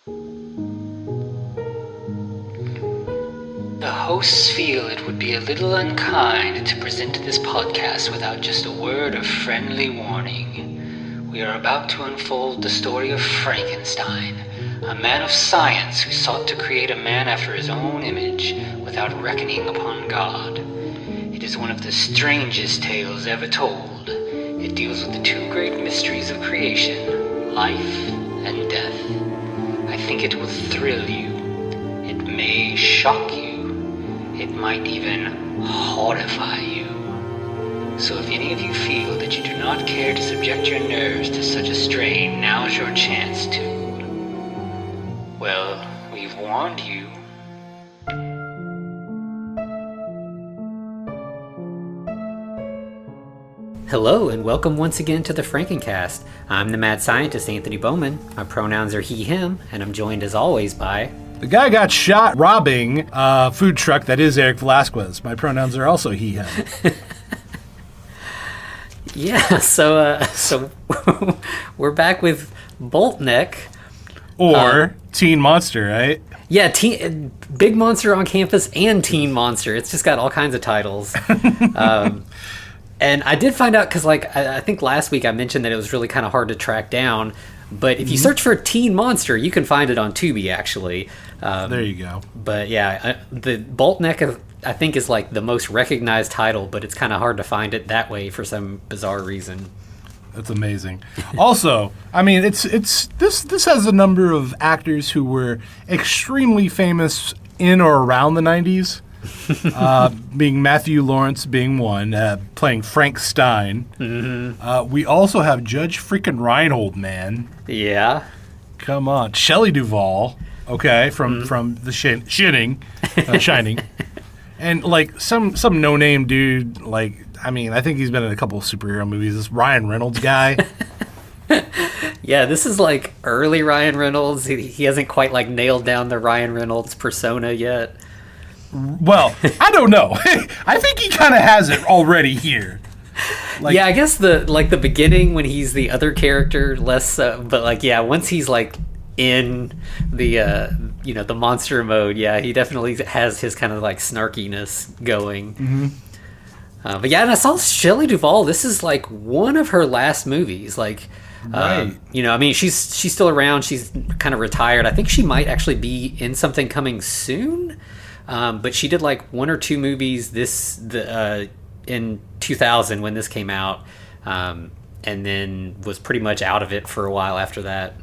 The hosts feel it would be a little unkind to present this podcast without just a word of friendly warning. We are about to unfold the story of Frankenstein, a man of science who sought to create a man after his own image without reckoning upon God. It is one of the strangest tales ever told. It deals with the two great mysteries of creation, life and death. I think it will thrill you. It may shock you. It might even horrify you. So if any of you feel that you do not care to subject your nerves to such a strain, now's your chance to. Well, we've warned you. Hello and welcome once again to the Frankencast. I'm the mad scientist Anthony Bowman. My pronouns are he, him, and I'm joined as always by... The guy got shot robbing a food truck that is Eric Velasquez. My pronouns are also he, him. Yeah, so we're back with Boltneck. Or Teen Monster, right? Yeah, Big Monster on Campus and Teen Monster. It's just got all kinds of titles. And I did find out, because I think last week I mentioned that it was really kind of hard to track down. But if you search for Teen Monster, you can find it on Tubi, actually. There you go. But yeah, the Boltneck, I think, is like the most recognized title, but it's kind of hard to find it that way for some bizarre reason. That's amazing. Also, I mean, this has a number of actors who were extremely famous in or around the 90s. Being Matthew Lawrence being one, playing Frankenstein. Mm-hmm. We also have Judge freaking Reinhold, man. Yeah. Come on. Shelley Duvall, okay, from The Shining. And, like, some no-name dude, like, I mean, I think he's been in a couple of superhero movies. This Ryan Reynolds guy. Yeah, this is, like, early Ryan Reynolds. He hasn't quite, like, nailed down the Ryan Reynolds persona yet. Well, I don't know. I think he kind of has it already here. Like, yeah, I guess the beginning when he's the other character less so, but like yeah, once he's like in the the monster mode, yeah, he definitely has his kind of like snarkiness going. Mm-hmm. But yeah, and I saw Shelley Duvall. This is like one of her last movies. Like, right. I mean, she's still around. She's kind of retired. I think she might actually be in something coming soon. But she did like one or two movies in 2000 when this came out, and then was pretty much out of it for a while after that.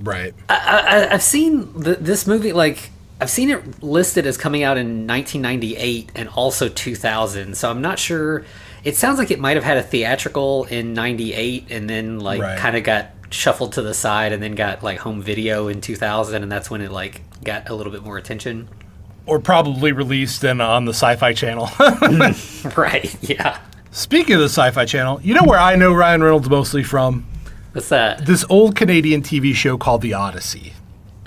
Right. I've seen this movie, like, I've seen it listed as coming out in 1998 and also 2000, so I'm not sure. It sounds like it might have had a theatrical in 98 and then like kind of got shuffled to the side and then got like home video in 2000, and that's when it like got a little bit more attention. Or probably released on the Sci-Fi Channel. Right, yeah. Speaking of the Sci-Fi Channel, you know where I know Ryan Reynolds mostly from? What's that? This old Canadian TV show called The Odyssey.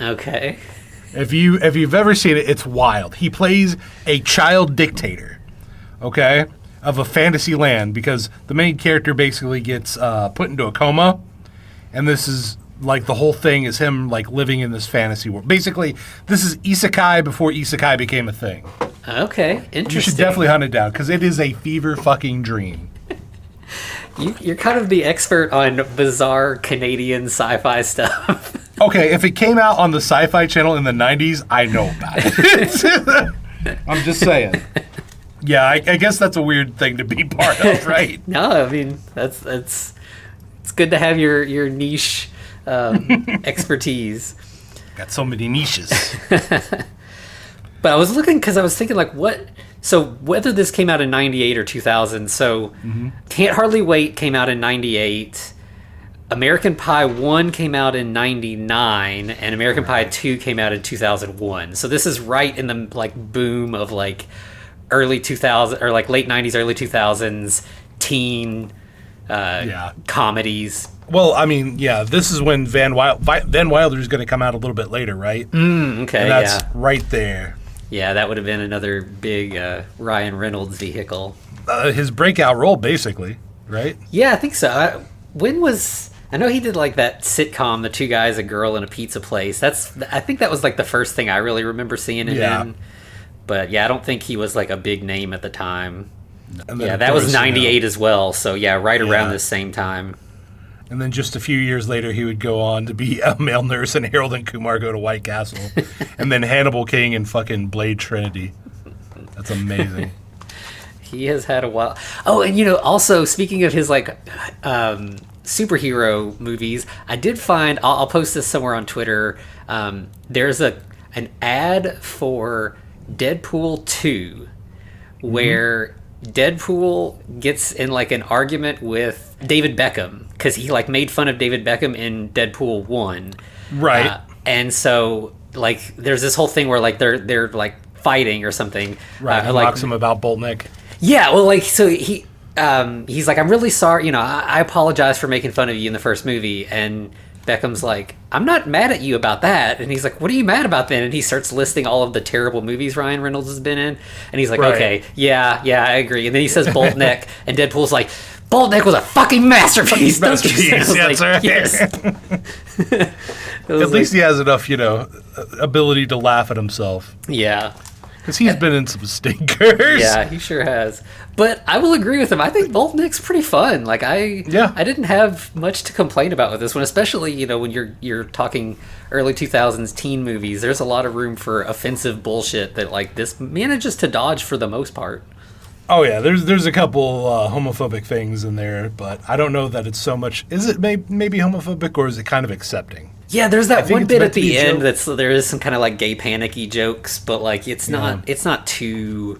Okay. If you've ever seen it, it's wild. He plays a child dictator, okay, of a fantasy land, because the main character basically gets put into a coma, and this is... like, the whole thing is him, like, living in this fantasy world. Basically, this is isekai before isekai became a thing. Okay, interesting. You should definitely hunt it down, because it is a fever fucking dream. You're kind of the expert on bizarre Canadian sci-fi stuff. Okay, if it came out on the Sci-Fi Channel in the 90s, I know about it. I'm just saying. Yeah, I guess that's a weird thing to be part of, right? No, I mean, it's good to have your niche... expertise. Got so many niches. But I was looking because I was thinking like so whether this came out in 98 or 2000, so Can't Hardly Wait came out in 98, American Pie 1 came out in 99, and American Pie 2 came out in 2001. So this is right in the like boom of like early 2000 or like late 90s, early 2000s teen comedies. Well, I mean, yeah, this is when Van Wilder is going to come out a little bit later, right? Okay, and that's right there. Yeah, that would have been another big Ryan Reynolds vehicle. His breakout role, basically, right? Yeah, I think so. When was I know he did like that sitcom, The Two Guys, a Girl, and a Pizza Place. I think that was like the first thing I really remember seeing him in. But yeah, I don't think he was like a big name at the time. Yeah, that was 98 as well. So yeah, right around the same time. And then just a few years later, he would go on to be a male nurse in Harold and Kumar Go to White Castle. And then Hannibal King and fucking Blade Trinity. That's amazing. He has had a while. Oh, and also speaking of his like superhero movies, I did find, I'll post this somewhere on Twitter. There's an ad for Deadpool 2 where Deadpool gets in like an argument with David Beckham because he like made fun of David Beckham in Deadpool 1. Right. And so like there's this whole thing where like they're like fighting or something. Right. He mocks him about Boltneck. Yeah, well, like, so he's like, I'm really sorry, I apologize for making fun of you in the first movie, and Beckham's like, I'm not mad at you about that, and he's like, what are you mad about then? And he starts listing all of the terrible movies Ryan Reynolds has been in, and he's like, okay, yeah, I agree, and then he says Boltneck, and Deadpool's like, Boltneck was a fucking masterpiece. That's like, right. Yes. At least he has enough, ability to laugh at himself. Yeah. Because he's been in some stinkers. Yeah, he sure has. But I will agree with him. I think Boltneck's pretty fun. Like I didn't have much to complain about with this one, especially when you're talking early 2000s teen movies. There's a lot of room for offensive bullshit that like this manages to dodge for the most part. Oh yeah, there's a couple homophobic things in there, but I don't know that it's so much. Is it maybe homophobic or is it kind of accepting? Yeah, there's that one bit at the end there is some kind of like gay panicky jokes, but like it's not too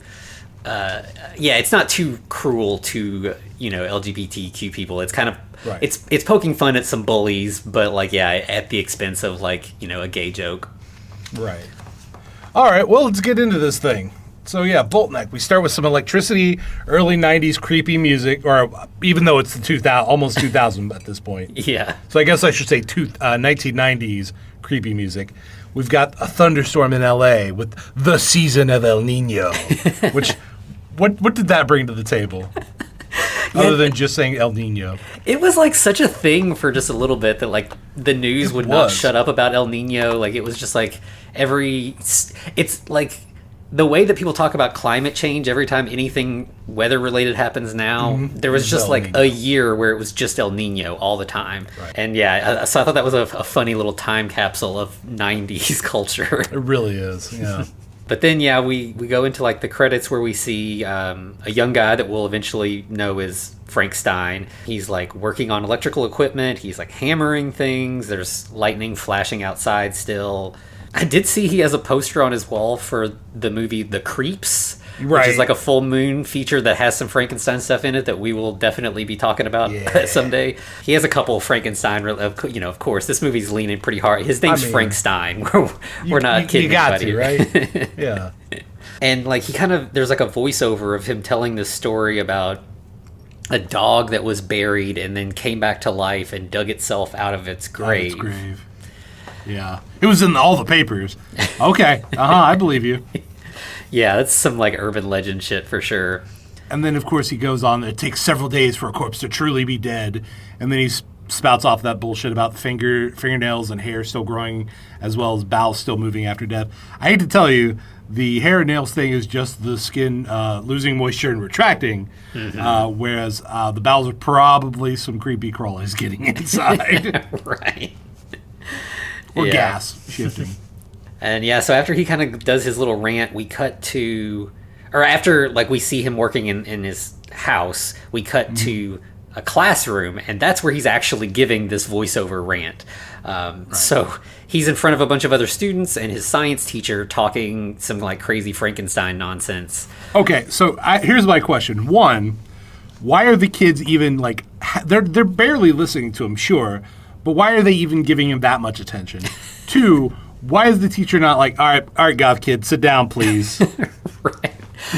it's not too cruel to LGBTQ people. It's kind of it's poking fun at some bullies, but like at the expense of like a gay joke. Right. All right, well, let's get into this thing. So yeah, Boltneck. We start with some electricity, early '90s creepy music, or even though it's the almost 2000 at this point. Yeah. So I guess I should say 1990s creepy music. We've got a thunderstorm in LA with the season of El Nino, which what did that bring to the table? Other than just saying El Nino. It was like such a thing for just a little bit that like the news would not shut up about El Nino. Like it was just like it's like the way that people talk about climate change every time anything weather related happens now, there was just like a year where it was just El Nino all the time. Right. And so I thought that was a funny little time capsule of 90s culture. It really is, yeah. But then, we go into like the credits where we see a young guy that we'll eventually know is Frankenstein. He's like working on electrical equipment. He's like hammering things. There's lightning flashing outside still. I did see he has a poster on his wall for the movie The Creeps, which is like a full moon feature that has some Frankenstein stuff in it that we will definitely be talking about someday. He has a couple of Frankenstein, of course. This movie's leaning pretty hard. His name's Frankenstein. We're not kidding anybody. You got to, right? Yeah. And like there's like a voiceover of him telling this story about a dog that was buried and then came back to life and dug itself out of its grave. Yeah. It was in all the papers. Okay. I believe you. Yeah, that's some like urban legend shit for sure. And then, of course, he goes on, it takes several days for a corpse to truly be dead. And then he spouts off that bullshit about fingernails and hair still growing, as well as bowels still moving after death. I hate to tell you, the hair and nails thing is just the skin losing moisture and retracting, whereas the bowels are probably some creepy crawlies getting inside. Right. Or gas shifting. And so after he kind of does his little rant, we cut to, or after like we see him working in his house, we cut to a classroom, and that's where he's actually giving this voiceover rant. So he's in front of a bunch of other students and his science teacher talking some like crazy Frankenstein nonsense. Okay, so here's my question. One, why are the kids even like, they're barely listening to him, sure, but why are they even giving him that much attention? Two, why is the teacher not like, all right, goth kid, sit down, please? Right.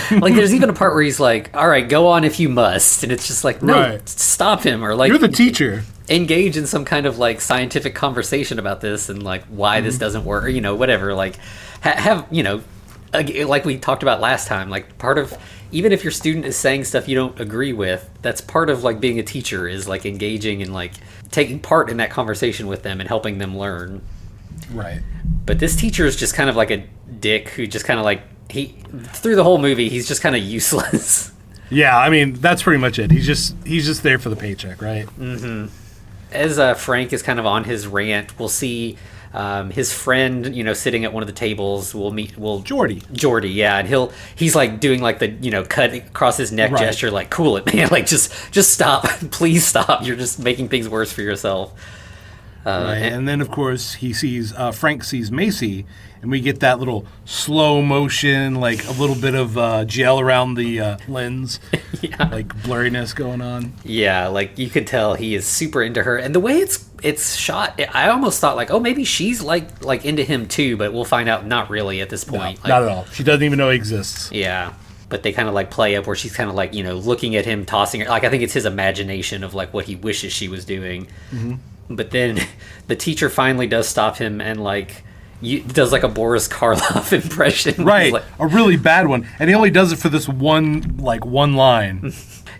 Like, there's even a part where he's like, all right, go on if you must. And it's just like, no, stop him. Or like, you're the teacher. Engage in some kind of like scientific conversation about this and like why this doesn't work, or, whatever. Like, have, like we talked about last time, like part of, even if your student is saying stuff you don't agree with, that's part of like being a teacher, is like engaging and like taking part in that conversation with them and helping them learn. Right. But this teacher is just kind of like a dick who just kind of like, through the whole movie, he's just kind of useless. Yeah, I mean, that's pretty much it. He's just there for the paycheck, right? Mm-hmm. As Frank is kind of on his rant, we'll see his friend, sitting at one of the tables. We'll meet Jordy, yeah, and he's like doing like the cut across his neck gesture, like, cool it, man, like just stop, please stop. You're just making things worse for yourself. Right. And then of course Frank sees Macy, and we get that little slow motion, like a little bit of gel around the lens, yeah, like blurriness going on. Yeah, like you could tell he is super into her, and the way it's shot, I almost thought like, oh, maybe she's like into him too, but we'll find out not really at this point. No, not at all. She doesn't even know he exists. Yeah. But they kind of like play up where she's kind of like, looking at him, tossing her. Like, I think it's his imagination of like what he wishes she was doing. Mm-hmm. But then the teacher finally does stop him and like does like a Boris Karloff impression. Right, like, a really bad one. And he only does it for this one line.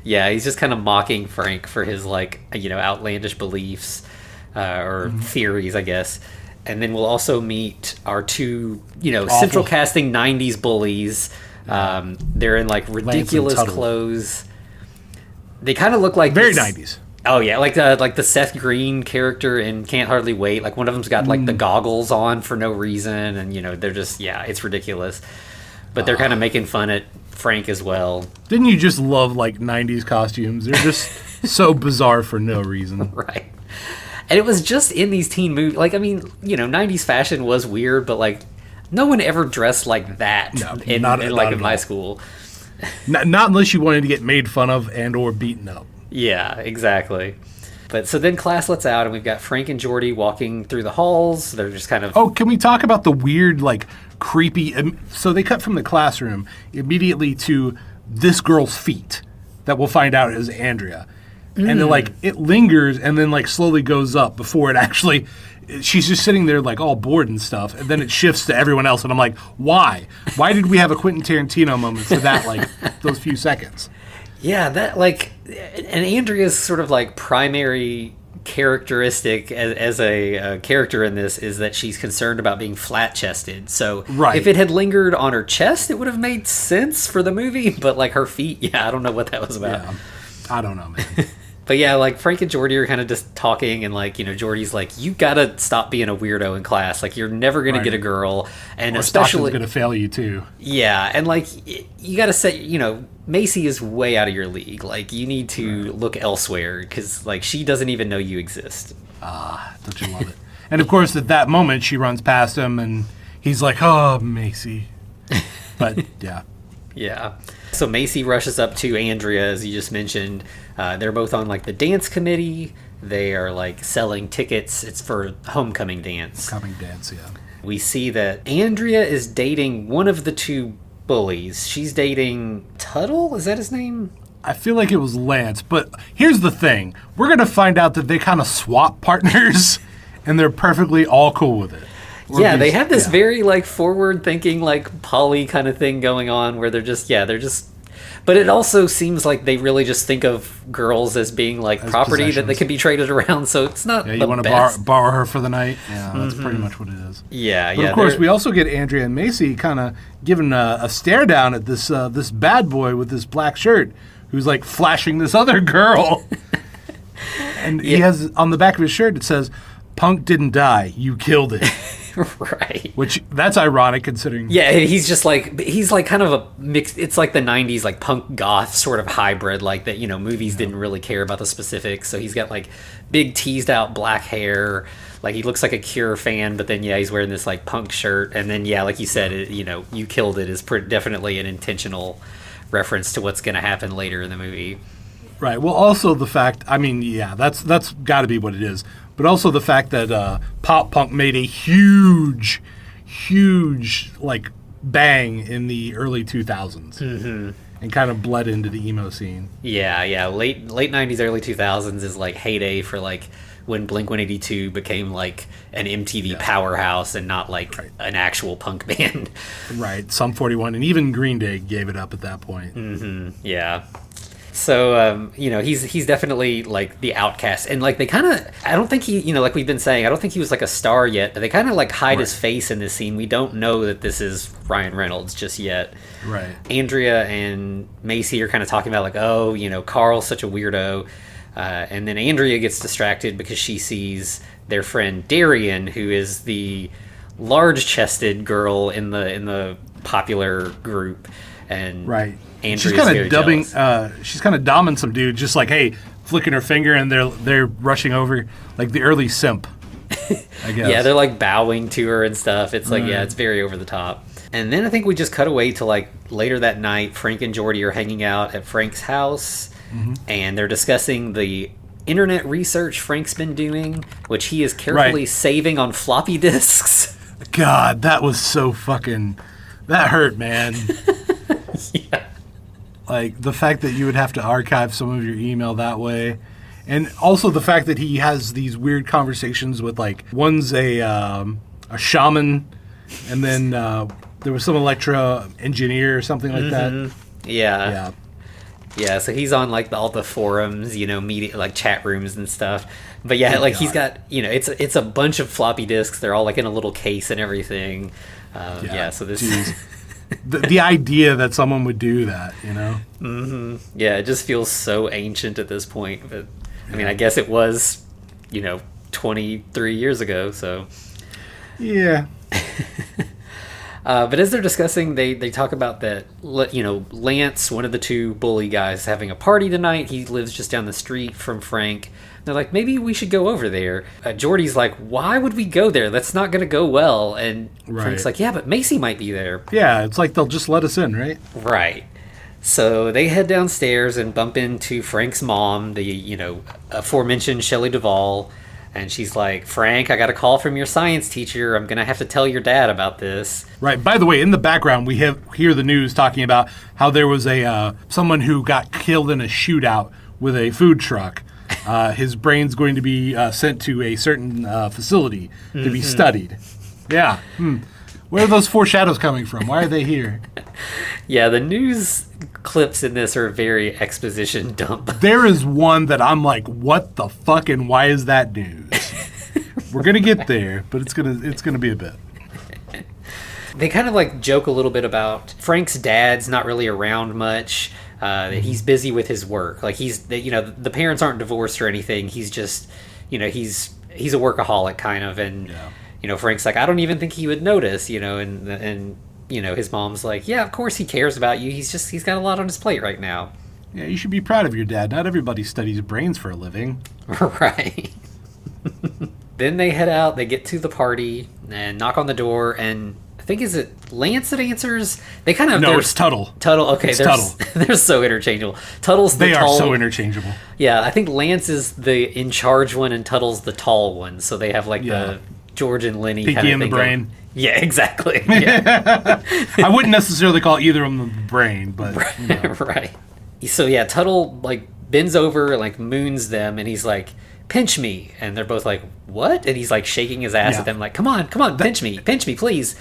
Yeah, he's just kind of mocking Frank for his like, outlandish beliefs or theories, I guess. And then we'll also meet our two, central casting 90s bullies. They're in like ridiculous clothes. They kind of look like very 90s. Oh yeah, like the Seth Green character in Can't Hardly Wait. Like one of them's got like the goggles on for no reason, and they're just, it's ridiculous. But they're kind of making fun at Frank as well. Didn't you just love like 90s costumes? They're just so bizarre for no reason. Right. And it was just in these teen movies. Like, I mean, 90s fashion was weird, but like no one ever dressed like that in my school. Not unless you wanted to get made fun of and or beaten up. Yeah, exactly. But so then class lets out, and we've got Frank and Jordy walking through the halls. They're just kind of... Oh, can we talk about the weird, like, creepy... So they cut from the classroom immediately to this girl's feet that we'll find out is Andrea. And then, like, it lingers and then, like, slowly goes up before it actually... She's just sitting there, like, all bored and stuff, and then it shifts to everyone else, and I'm like, why? Why did we have a Quentin Tarantino moment for that, like, those few seconds? Yeah, that, like, and Andrea's sort of, like, primary characteristic as a character in this is that she's concerned about being flat-chested. So if it had lingered on her chest, it would have made sense for the movie, but, like, her feet, I don't know what that was about. Yeah, I don't know, man. But yeah, like Frank and Jordy are kind of just talking, and like, Jordy's like, you gotta stop being a weirdo in class. Like, you're never gonna get a girl, and especially gonna fail you too. Yeah, and like you gotta set, Macy is way out of your league. Like, you need to look elsewhere because like she doesn't even know you exist. Don't you love it? And of course, at that moment, she runs past him, and he's like, "Oh, Macy," but yeah. Yeah. So Macy rushes up to Andrea, as you just mentioned. They're both on like the dance committee. They are like selling tickets. It's for homecoming dance. Homecoming dance, yeah. We see that Andrea is dating one of the two bullies. She's dating Tuttle. Is that his name? I feel like it was Lance. But here's the thing. We're going to find out that they kind of swap partners, and they're perfectly all cool with it. Yeah, they have this very like forward-thinking, like poly kind of thing going on, where they're just. But it also seems like they really just think of girls as being like as property that they can be traded around. So it's not. Yeah, you want to borrow her for the night. Yeah, that's pretty much what it is. Yeah, but of course, we also get Andrea and Macy kind of giving a stare down at this this bad boy with this black shirt, who's like flashing this other girl, and he has on the back of his shirt it says, "Punk didn't die, you killed it." Right. Which, that's ironic considering... Yeah, he's like kind of a mix. It's like the 90s, like punk goth sort of hybrid, like that, movies didn't really care about the specifics. So he's got like big teased out black hair. Like he looks like a Cure fan, but then, he's wearing this like punk shirt. And then, like you said, you killed it is definitely an intentional reference to what's going to happen later in the movie. Right. Well, also the fact, that's got to be what it is. But also the fact that pop punk made a huge, like, bang in the early 2000s. Mm-hmm. And kind of bled into the emo scene. Yeah. Late 90s, early 2000s is, like, heyday for, like, when Blink-182 became like an MTV powerhouse and not like an actual punk band. Right. Sum 41, and even Green Day gave it up at that point. Mm-hmm. Yeah. So, he's definitely like the outcast, and like they kind of, I don't think he, like we've been saying, I don't think he was like a star yet, but they kind of like hide his face in this scene. We don't know that this is Ryan Reynolds just yet. Right. Andrea and Macy are kind of talking about like, oh, Carl's such a weirdo. And then Andrea gets distracted because she sees their friend Darian, who is the large-chested girl in the popular group, and right. Andrea's she's kind very of dubbing. jealous. She's kind of domming some dude, just like, hey, flicking her finger, and they're rushing over like the early simp. I guess. Yeah, they're like bowing to her and stuff. It's like, it's very over the top. And then I think we just cut away to like later that night. Frank and Jordy are hanging out at Frank's house, and they're discussing the internet research Frank's been doing, which he is carefully saving on floppy disks. God, that was so fucking... That hurt, man. Yeah. Like, the fact that you would have to archive some of your email that way. And also the fact that he has these weird conversations with, like, one's a shaman, and then there was some electro engineer or something like that. Yeah. Yeah, so he's on, like, all the forums, media, like, chat rooms and stuff. But yeah, like, he's got, it's a bunch of floppy disks. They're all, like, in a little case and everything. So this... the idea that someone would do that, Mm-hmm. Yeah, it just feels so ancient at this point. But, I mean, I guess it was, 23 years ago, so... Yeah. But as they're discussing, they talk about that, Lance, one of the two bully guys, is having a party tonight. He lives just down the street from Frank. They're like, maybe we should go over there. Jordy's like, why would we go there? That's not going to go well. And Frank's like, yeah, but Macy might be there. Yeah, it's like they'll just let us in, right? Right. So they head downstairs and bump into Frank's mom, the, aforementioned Shelley Duvall. And she's like, Frank, I got a call from your science teacher. I'm going to have to tell your dad about this. Right. By the way, in the background, we hear the news talking about how there was someone who got killed in a shootout with a food truck. His brain's going to be sent to a certain facility to be studied. Yeah. Where are those foreshadows coming from? Why are they here? Yeah, the news clips in this are very exposition dump. There is one that I'm like, what the fuck, and why is that news? We're gonna get there, but it's gonna be a bit. They kind of like joke a little bit about Frank's dad's not really around much. He's busy with his work. Like the parents aren't divorced or anything. He's just, he's a workaholic kind of, and Frank's like, I don't even think he would notice, and his mom's like, yeah, of course he cares about you. He's got a lot on his plate right now. Yeah, you should be proud of your dad. Not everybody studies brains for a living. Right. Then they head out. They get to the party and knock on the door, and I think, is it Lance that answers? They kind of... No, it's Tuttle. Tuttle, okay. It's Tuttle. They're so interchangeable. Tuttle's the They tall... are so interchangeable. Yeah, I think Lance is the in-charge one, and Tuttle's the tall one. So they have, like, the George and Lenny Pinky kind of in the thing brain. going. Yeah, exactly. Yeah. I wouldn't necessarily call either of them the brain, but... Right. So, yeah, Tuttle, like, bends over, like, moons them, and he's like, pinch me. And they're both like, what? And he's, like, shaking his ass at them, like, come on, pinch me, please.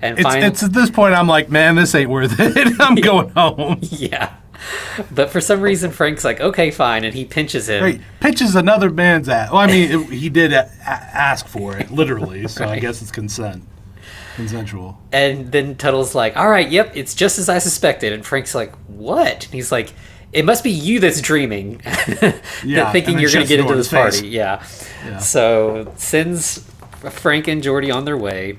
And it's at this point I'm like, man, this ain't worth it. I'm going home. Yeah. But for some reason, Frank's like, okay, fine, and he pinches him. Right. Pinches another man's ass. Well, I mean, he did ask for it, literally, so I guess it's consensual. And then Tuttle's like, all right, yep, it's just as I suspected. And Frank's like, what? And he's like, it must be you that's dreaming, thinking you're going to get into this party. Yeah. So sends Frank and Jordy on their way.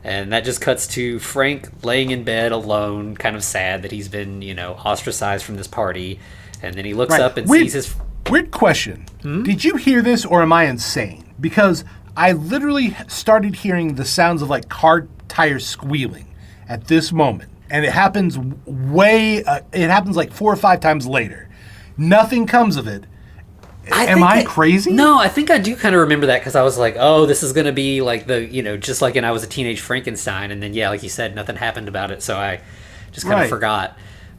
And that just cuts to Frank laying in bed alone, kind of sad that he's been, ostracized from this party. And then he looks up and sees his... Weird question. Did you hear this, or am I insane? Because I literally started hearing the sounds of, like, car tires squealing at this moment. And it happens it happens like 4 or 5 times later. Nothing comes of it. Am I crazy? No, I think I do kind of remember that, because I was like, oh, this is going to be like just like in I Was a Teenage Frankenstein. And then, yeah, like you said, nothing happened about it. So I just kind of forgot.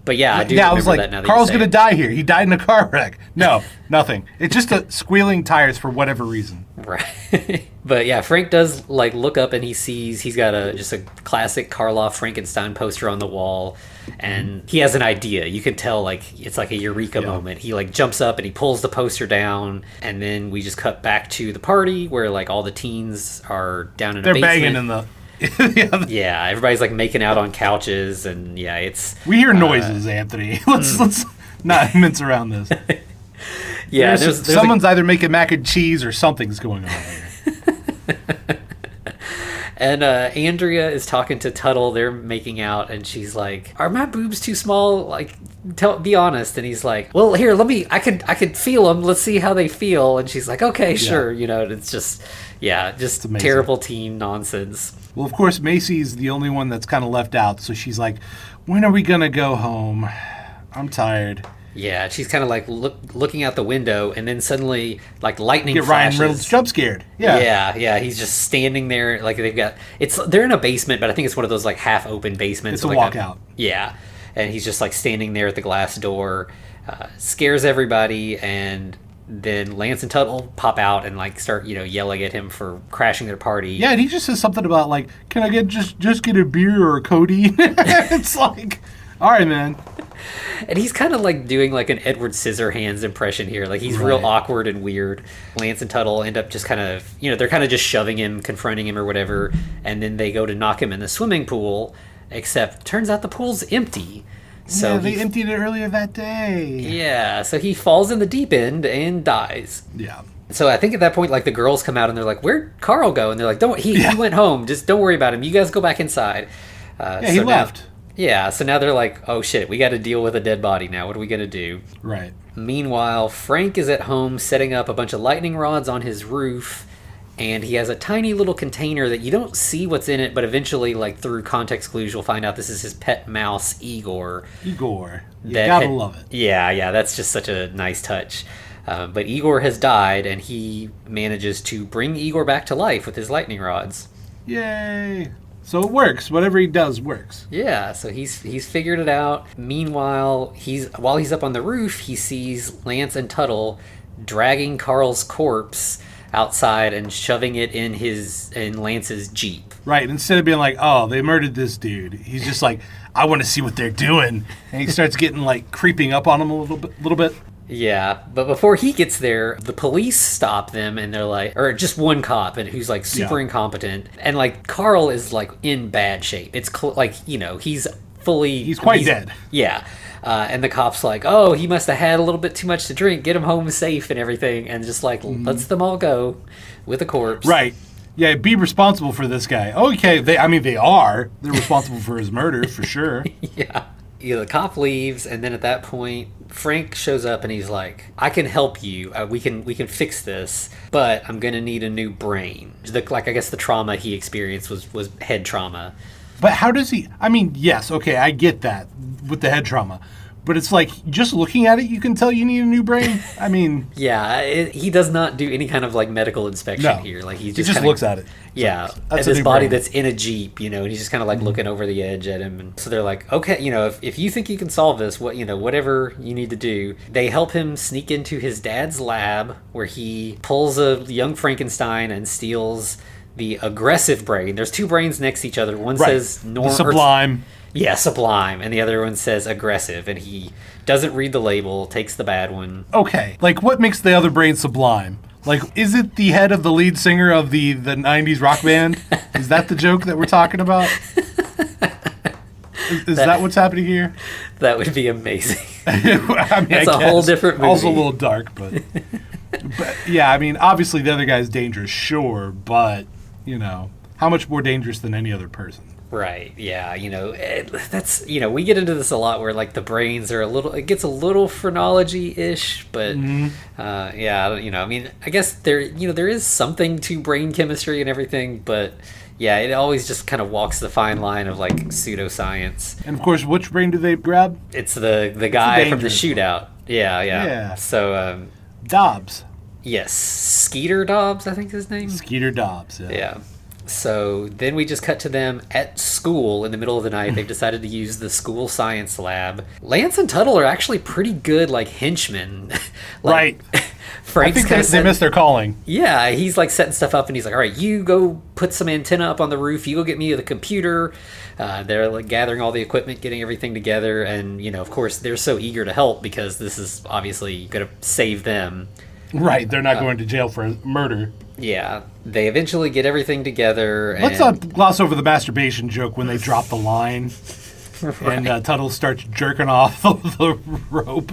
But yeah, I do Yeah, I remember was like, that now that Carl's you say going to it. die here. He died in a car wreck. No, nothing. It's just a squealing tires for whatever reason. Right. But yeah, Frank does like look up and he's got just a classic Karloff Frankenstein poster on the wall, and he has an idea. You can tell like it's like a eureka moment. He like jumps up and he pulls the poster down, and then we just cut back to the party where like all the teens are down in a basement. They're banging in the... Yeah, everybody's like making out on couches, and yeah, it's... We hear noises, Anthony. Let's not mince around this. Yeah, someone's either making mac and cheese or something's going on here. And Andrea is talking to Tuttle. They're making out, and she's like, "Are my boobs too small? Like, be honest." And he's like, "Well, here, I could feel them. Let's see how they feel." And she's like, "Okay, sure." You know, it's just terrible teen nonsense. Well, of course, Macy's the only one that's kind of left out. So she's like, "When are we gonna go home? I'm tired." Yeah, she's kind of like looking out the window, and then suddenly, like lightning Get flashes. Ryan Reynolds jump scared. Yeah, He's just standing there, like they're in a basement, but I think it's one of those like half open basements. It's a walkout. Yeah, and he's just like standing there at the glass door, scares everybody, and then Lance and Tuttle pop out and like start yelling at him for crashing their party. Yeah, and he just says something about like, "Can I just get a beer or a codeine?" It's like, all right, man. And he's kind of like doing like an Edward Scissorhands impression here. Like he's real awkward and weird. Lance and Tuttle end up just kind of, they're kind of just shoving him, confronting him or whatever. And then they go to knock him in the swimming pool, except turns out the pool's empty. So yeah, they emptied it earlier that day. Yeah, so he falls in the deep end and dies. Yeah. So I think at that point, like the girls come out and they're like, "Where'd Carl go?" And they're like, he went home. Just don't worry about him. You guys go back inside. He left. Yeah, so now they're like, "Oh shit, we got to deal with a dead body now. What are we going to do?" Right. Meanwhile, Frank is at home setting up a bunch of lightning rods on his roof, and he has a tiny little container that you don't see what's in it, but eventually, like through context clues, you'll find out this is his pet mouse, Igor. Igor. You gotta love it. Yeah, that's just such a nice touch. But Igor has died, and he manages to bring Igor back to life with his lightning rods. Yay! So it works. Whatever he does works. Yeah, so he's figured it out. Meanwhile, while he's up on the roof, he sees Lance and Tuttle dragging Carl's corpse outside and shoving it in Lance's Jeep. Right. Instead of being like, "Oh, they murdered this dude," he's just like, "I want to see what they're doing," and he starts getting like creeping up on him a little bit. Yeah, but before he gets there, the police stop them, and they're like, or just one cop, and who's like super incompetent, and like Carl is like in bad shape. It's he's quite dead. Yeah, and the cop's like, "Oh, he must have had a little bit too much to drink. Get him home safe and everything," and just like lets them all go with a corpse. Right. Yeah, be responsible for this guy. Okay, they are. They're responsible for his murder for sure. Yeah. The cop leaves, and then at that point, Frank shows up and he's like, "I can help you. We can fix this, but I'm gonna need a new brain." I guess the trauma he experienced was head trauma. But how does he? I mean, yes, okay, I get that with the head trauma, but it's like just looking at it, you can tell you need a new brain. I mean, yeah, he does not do any kind of like medical inspection here. Like he just looks at it. Yeah, at this body that's in a Jeep, and he's just kind of like looking over the edge at him. And so they're like, "Okay, if you think you can solve this, whatever you need to do." They help him sneak into his dad's lab where he pulls a young Frankenstein and steals the aggressive brain. There's two brains next to each other. One says sublime. Yeah, sublime, and the other one says aggressive, and he doesn't read the label, takes the bad one. Okay, like what makes the other brain sublime? Like, is it the head of the lead singer of the 90s rock band? Is that the joke that we're talking about? Is that what's happening here? That would be amazing. I mean, it's a whole different movie. Also a little dark, but yeah, I mean, obviously the other guy's dangerous, sure, but, how much more dangerous than any other person? Right, yeah, that's, we get into this a lot where, like, the brains are it gets a little phrenology-ish, but, yeah, I mean, I guess there is something to brain chemistry and everything, but, yeah, it always just kind of walks the fine line of, like, pseudoscience. And, of course, which brain do they grab? It's the guy from the shootout. Yeah. So, Dobbs. Yes, Skeeter Dobbs, I think is his name. Skeeter Dobbs, yeah. Yeah. So then we just cut to them at school in the middle of the night. They've decided to use the school science lab. Lance and Tuttle are actually pretty good, like, henchmen. Right. Frank's I think they missed their calling. Yeah, he's like setting stuff up, and he's like, all right, you go put some antenna up on the roof. You go get me the computer. They're like gathering all the equipment, getting everything together. And, of course, they're so eager to help because this is obviously going to save them. Right, they're not going to jail for murder. Yeah, they eventually get everything together. Let's not gloss over the masturbation joke when they drop the line. Right. And Tuttle starts jerking off the rope.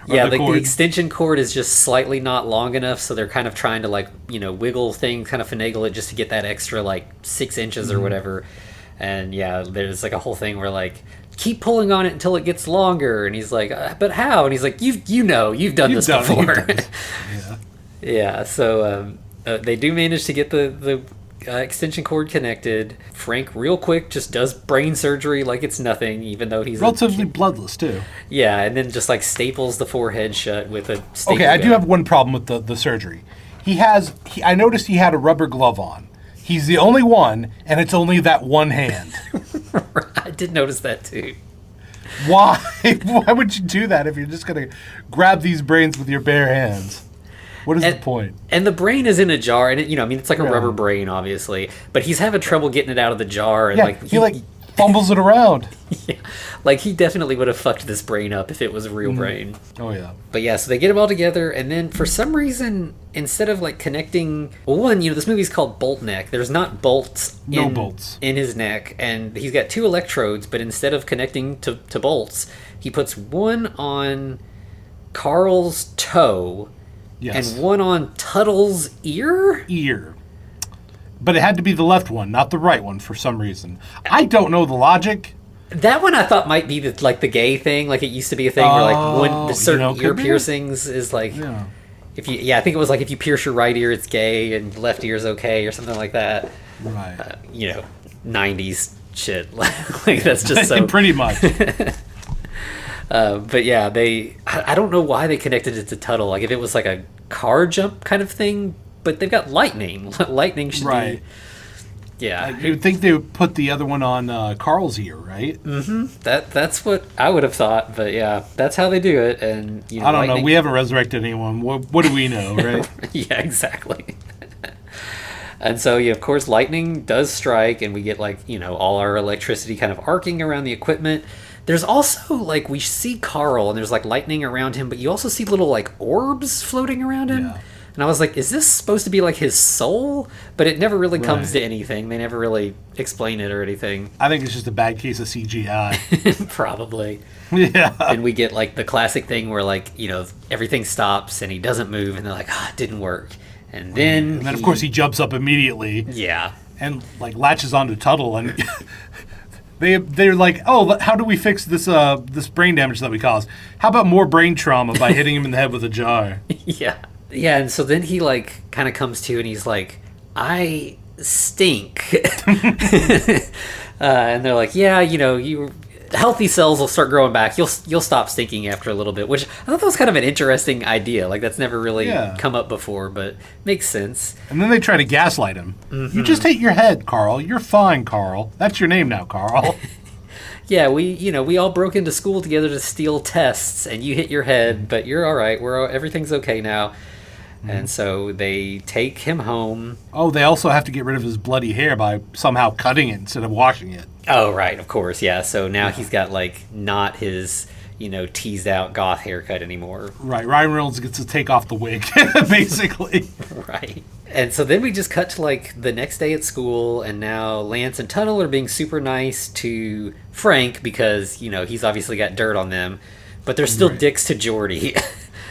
Yeah, the extension cord is just slightly not long enough, so they're kind of trying to, like, wiggle things, kind of finagle it just to get that extra, like, 6 inches or whatever. And, yeah, there's, like, a whole thing where, like, keep pulling on it until it gets longer. And he's like, but how? And he's like, you've done this before. Yeah, so they do manage to get the extension cord connected. Frank, real quick, just does brain surgery like it's nothing, even though he's relatively bloodless too. Yeah, and then just like staples the forehead shut with a staple Okay, I gun. do have one problem with the surgery. I noticed he had a rubber glove on. He's the only one, and it's only that one hand. I did notice that too. Why? Why would you do that if you're just going to grab these brains with your bare hands? What is the point? And the brain is in a jar, and it's like a rubber brain, obviously. But he's having trouble getting it out of the jar. And he fumbles it around. Yeah, like he definitely would have fucked this brain up if it was a real brain. Oh yeah. But yeah, so they get them all together, and then for some reason, instead of like connecting, this movie's called Boltneck. There's not bolts. No bolts in his neck, and he's got 2 electrodes. But instead of connecting to bolts, he puts one on Carl's toe. Yes. And one on Tuttle's ear? But it had to be the left one, not the right one for some reason. I don't know the logic. That one I thought might be the gay thing. Like it used to be a thing where like certain ear piercings is like... Yeah. I think it was like if you pierce your right ear, it's gay, and left ear is okay, or something like that. Right. 90s shit. Like that's just so... Pretty much. But yeah, I don't know why they connected it to Tuttle. Like if it was like a car jump kind of thing, but they've got lightning. Lightning should be... Yeah. You would think they would put the other one on Carl's ear, right? Mm-hmm. That's what I would have thought, but yeah, that's how they do it. And I don't know. We haven't resurrected anyone. What do we know, right? Yeah, exactly. And so, of course, lightning does strike, and we get all our electricity kind of arcing around the equipment. There's also, we see Carl, and there's, lightning around him, but you also see little, orbs floating around him. Yeah. And I was like, is this supposed to be, his soul? But it never really comes to anything. They never really explain it or anything. I think it's just a bad case of CGI. Probably. Yeah. And we get, the classic thing where, everything stops, and he doesn't move, and they're like, it didn't work. And then... of course, he jumps up immediately. Yeah. And, latches onto Tuttle, and... They're like, oh, how do we fix this brain damage that we caused? How about more brain trauma by hitting him in the head with a jar? Yeah. Yeah, and so then he, kind of comes to, and he's like, I stink. And they're like, yeah, you healthy cells will start growing back. You'll stop stinking after a little bit, which I thought that was kind of an interesting idea. That's never really come up before, but makes sense. And then they try to gaslight him. Mm-hmm. You just hit your head, Carl. You're fine, Carl. That's your name now, Carl. Yeah, we all broke into school together to steal tests, and you hit your head, but you're all right. Everything's okay now. Mm-hmm. And so they take him home. Oh, they also have to get rid of his bloody hair by somehow cutting it instead of washing it. Oh, right, of course, yeah. So now he's got, not his, teased out goth haircut anymore. Right, Ryan Reynolds gets to take off the wig, basically. Right. And so then we just cut to, the next day at school, and now Lance and Tuttle are being super nice to Frank because, he's obviously got dirt on them, but they're still dicks to Jordy.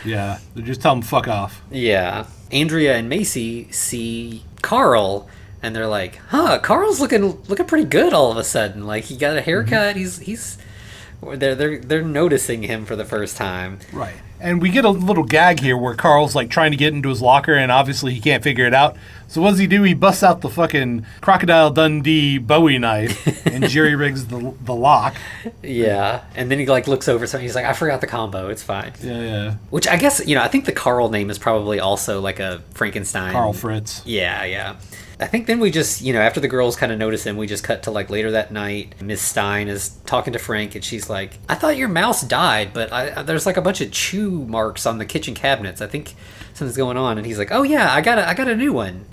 Yeah, they just tell him fuck off. Yeah. Andrea and Macy see Carl, and they're like, Carl's looking pretty good all of a sudden. He got a haircut. Mm-hmm. They're noticing him for the first time. Right. And we get a little gag here where Carl's trying to get into his locker, and obviously he can't figure it out. So what does he do? He busts out the fucking Crocodile Dundee Bowie knife and jerry rigs the lock. Yeah. And then he looks over something. He's like, I forgot the combo. It's fine. Yeah. Which I guess, I think the Carl name is probably also a Frankenstein. Carl Fritz. Yeah. I think then we just, after the girls kind of notice him, we just cut to like later that night. Miss Stein is talking to Frank, and she's like, I thought your mouse died, but there's like a bunch of chew marks on the kitchen cabinets. I think something's going on. And he's like, oh yeah, I got a new one.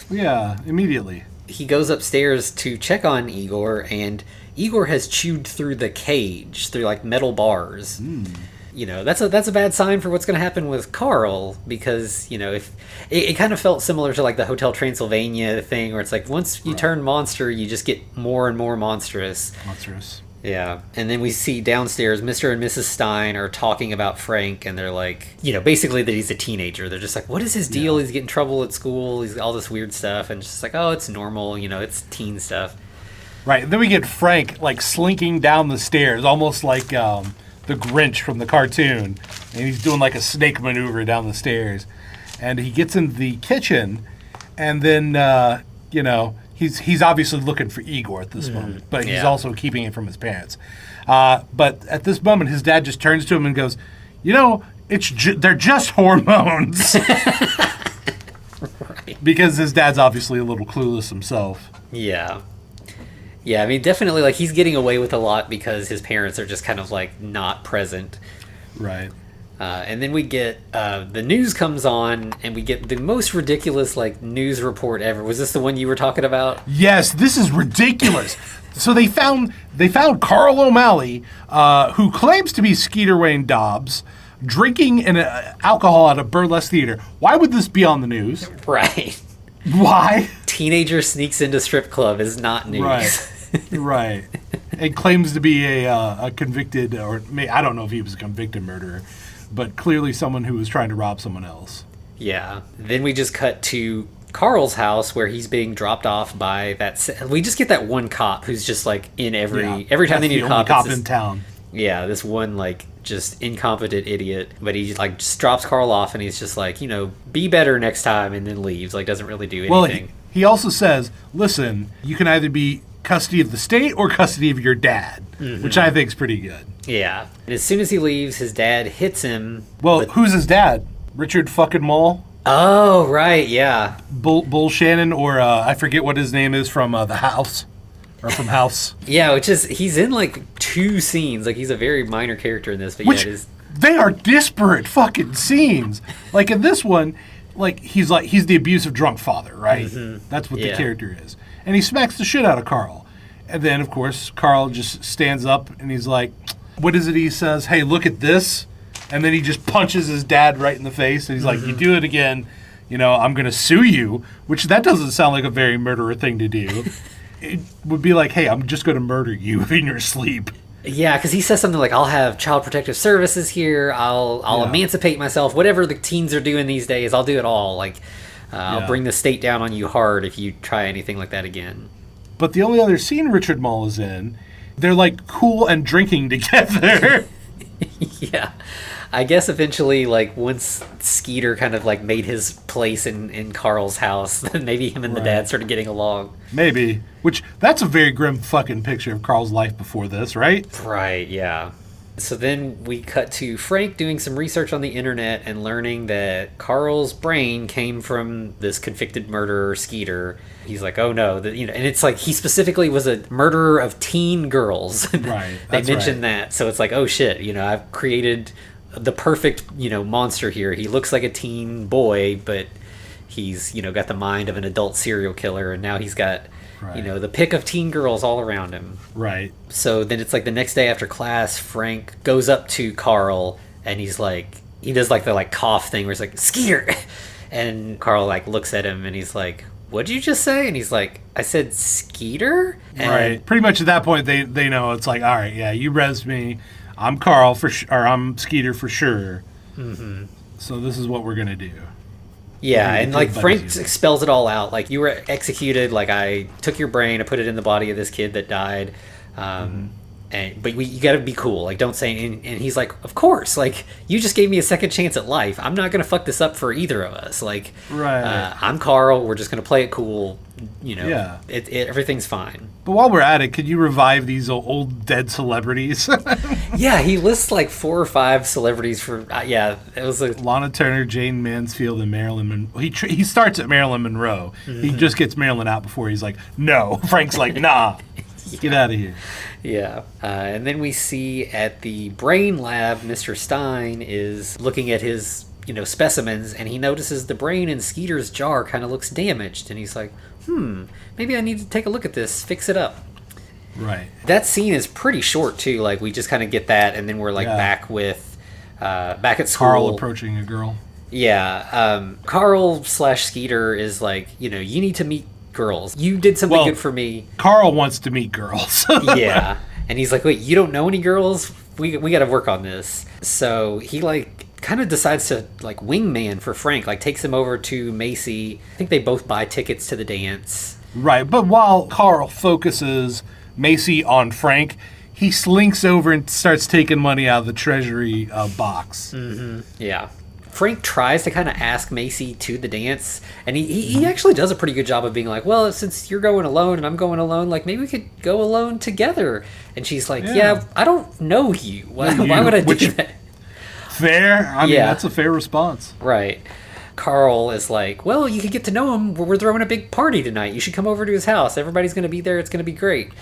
Yeah, immediately. He goes upstairs to check on Igor, and Igor has chewed through the cage, through like metal bars. That's a bad sign for what's going to happen with Carl, because if it kind of felt similar to like the Hotel Transylvania thing, where it's like once you turn monster, you just get more and more monstrous. Yeah. And then we see downstairs Mr. and Mrs. Stein are talking about Frank, and they're like, basically that he's a teenager. They're just like, what is his deal? He's getting in trouble at school. He's all this weird stuff. And just like, oh, it's normal. It's teen stuff. Right. And then we get Frank like slinking down the stairs, almost like the Grinch from the cartoon. And he's doing like a snake maneuver down the stairs. And he gets in the kitchen, and then, He's obviously looking for Igor at this moment, but he's also keeping it from his parents. But at this moment, his dad just turns to him and goes, they're just hormones. Right. Because his dad's obviously a little clueless himself. Yeah. Yeah, I mean, definitely, like, he's getting away with a lot because his parents are just kind of, like, not present. Right. And then we get, the news comes on, and we get the most ridiculous, like, news report ever. Was this the one you were talking about? Yes, this is ridiculous. So they found Carl O'Malley, who claims to be Skeeter Wayne Dobbs, drinking alcohol at a burlesque theater. Why would this be on the news? Right. Why? Teenager sneaks into strip club is not news. Right. Right. And claims to be a convicted, or I don't know if he was a convicted murderer, but clearly someone who was trying to rob someone else. Yeah. Then we just cut to Carl's house where he's being dropped off by that. We just get that one cop who's just like in every time they need a cop in town. Yeah, this one like just incompetent idiot, but he like just drops Carl off, and he's just like, be better next time, and then leaves. Like, doesn't really do anything. Well, he also says, listen, you can either be custody of the state or custody of your dad, which I think is pretty good. Yeah. And as soon as he leaves, his dad hits him. Well, who's his dad? Richard fucking Mole? Oh, right, yeah. Bull Shannon, or I forget what his name is from The House. Or from House. Yeah, which is, he's in like 2 scenes. Like, he's a very minor character in this. But they are disparate fucking scenes. Like, in this one, like he's the abusive drunk father, right? That's what the character is. And he smacks the shit out of Carl. And then, of course, Carl just stands up and he's like, what is it he says? Hey, look at this. And then he just punches his dad right in the face. And he's like, you do it again, I'm going to sue you. Which that doesn't sound like a very murderer thing to do. It would be like, hey, I'm just going to murder you in your sleep. Yeah, because he says something like, I'll have Child Protective Services here. I'll emancipate myself. Whatever the teens are doing these days, I'll do it all. Like, I'll bring the state down on you hard if you try anything like that again. But the only other scene Richard Mole is in, they're like cool and drinking together. Yeah. I guess eventually, like, once Skeeter kind of, like, made his place in Carl's house, then maybe him and the dad started getting along. Maybe. Which, that's a very grim fucking picture of Carl's life before this, right? Right, yeah. So then we cut to Frank doing some research on the internet and learning that Carl's brain came from this convicted murderer, Skeeter. He's like, oh no, and it's like he specifically was a murderer of teen girls. Right. They mentioned that. So it's like, oh shit, I've created the perfect, monster here. He looks like a teen boy, but he's, got the mind of an adult serial killer, and now he's got, the pick of teen girls all around him. Right. So then it's like the next day after class, Frank goes up to Carl, and he's like, he does like the like cough thing where he's like, Skeeter! And Carl like looks at him, and he's like, what'd you just say? And he's like, I said Skeeter? And right. Pretty much at that point, they know it's like, all right, yeah, you rezzed me. I'm Carl or I'm Skeeter for sure. So this is what we're gonna do. Yeah, and like Frank spells it all out. Like, you were executed. Like, I took your brain, I put it in the body of this kid that died. But you got to be cool. Like, don't say. And he's like, of course. Like, you just gave me a second chance at life. I'm not gonna fuck this up for either of us. Like, I'm Carl. We're just gonna play it cool. Yeah. Everything's fine. But while we're at it, could you revive these old dead celebrities? Yeah, he lists like 4 or 5 celebrities for. It was Lana Turner, Jane Mansfield, and Marilyn Monroe. He starts at Marilyn Monroe. Mm-hmm. He just gets Marilyn out before he's like, no. Frank's like, nah. Get out of here. Yeah. And then we see at the brain lab, Mr. Stein is looking at his, specimens, and he notices the brain in Skeeter's jar kind of looks damaged. And he's like, maybe I need to take a look at this, fix it up. Right. That scene is pretty short, too. Like, we just kind of get that, and then we're, back with, back at school. Carl approaching a girl. Yeah. Carl/Skeeter is like, you need to meet girls. You did something good for me. Carl wants to meet girls. Yeah. And he's like, wait, you don't know any girls? We got to work on this. So he kind of decides to wingman for Frank, takes him over to Macy. I think they both buy tickets to the dance. Right. But while Carl focuses Macy on Frank, he slinks over and starts taking money out of the treasury box. Mm-hmm. Yeah. Frank tries to kind of ask Macy to the dance, and he actually does a pretty good job of being like, well, since you're going alone and I'm going alone, maybe we could go alone together. And she's like, yeah I don't know you. Why would I do that? Fair. I mean, that's a fair response. Right. Carl is like, well, you could get to know him. We're throwing a big party tonight. You should come over to his house. Everybody's going to be there. It's going to be great.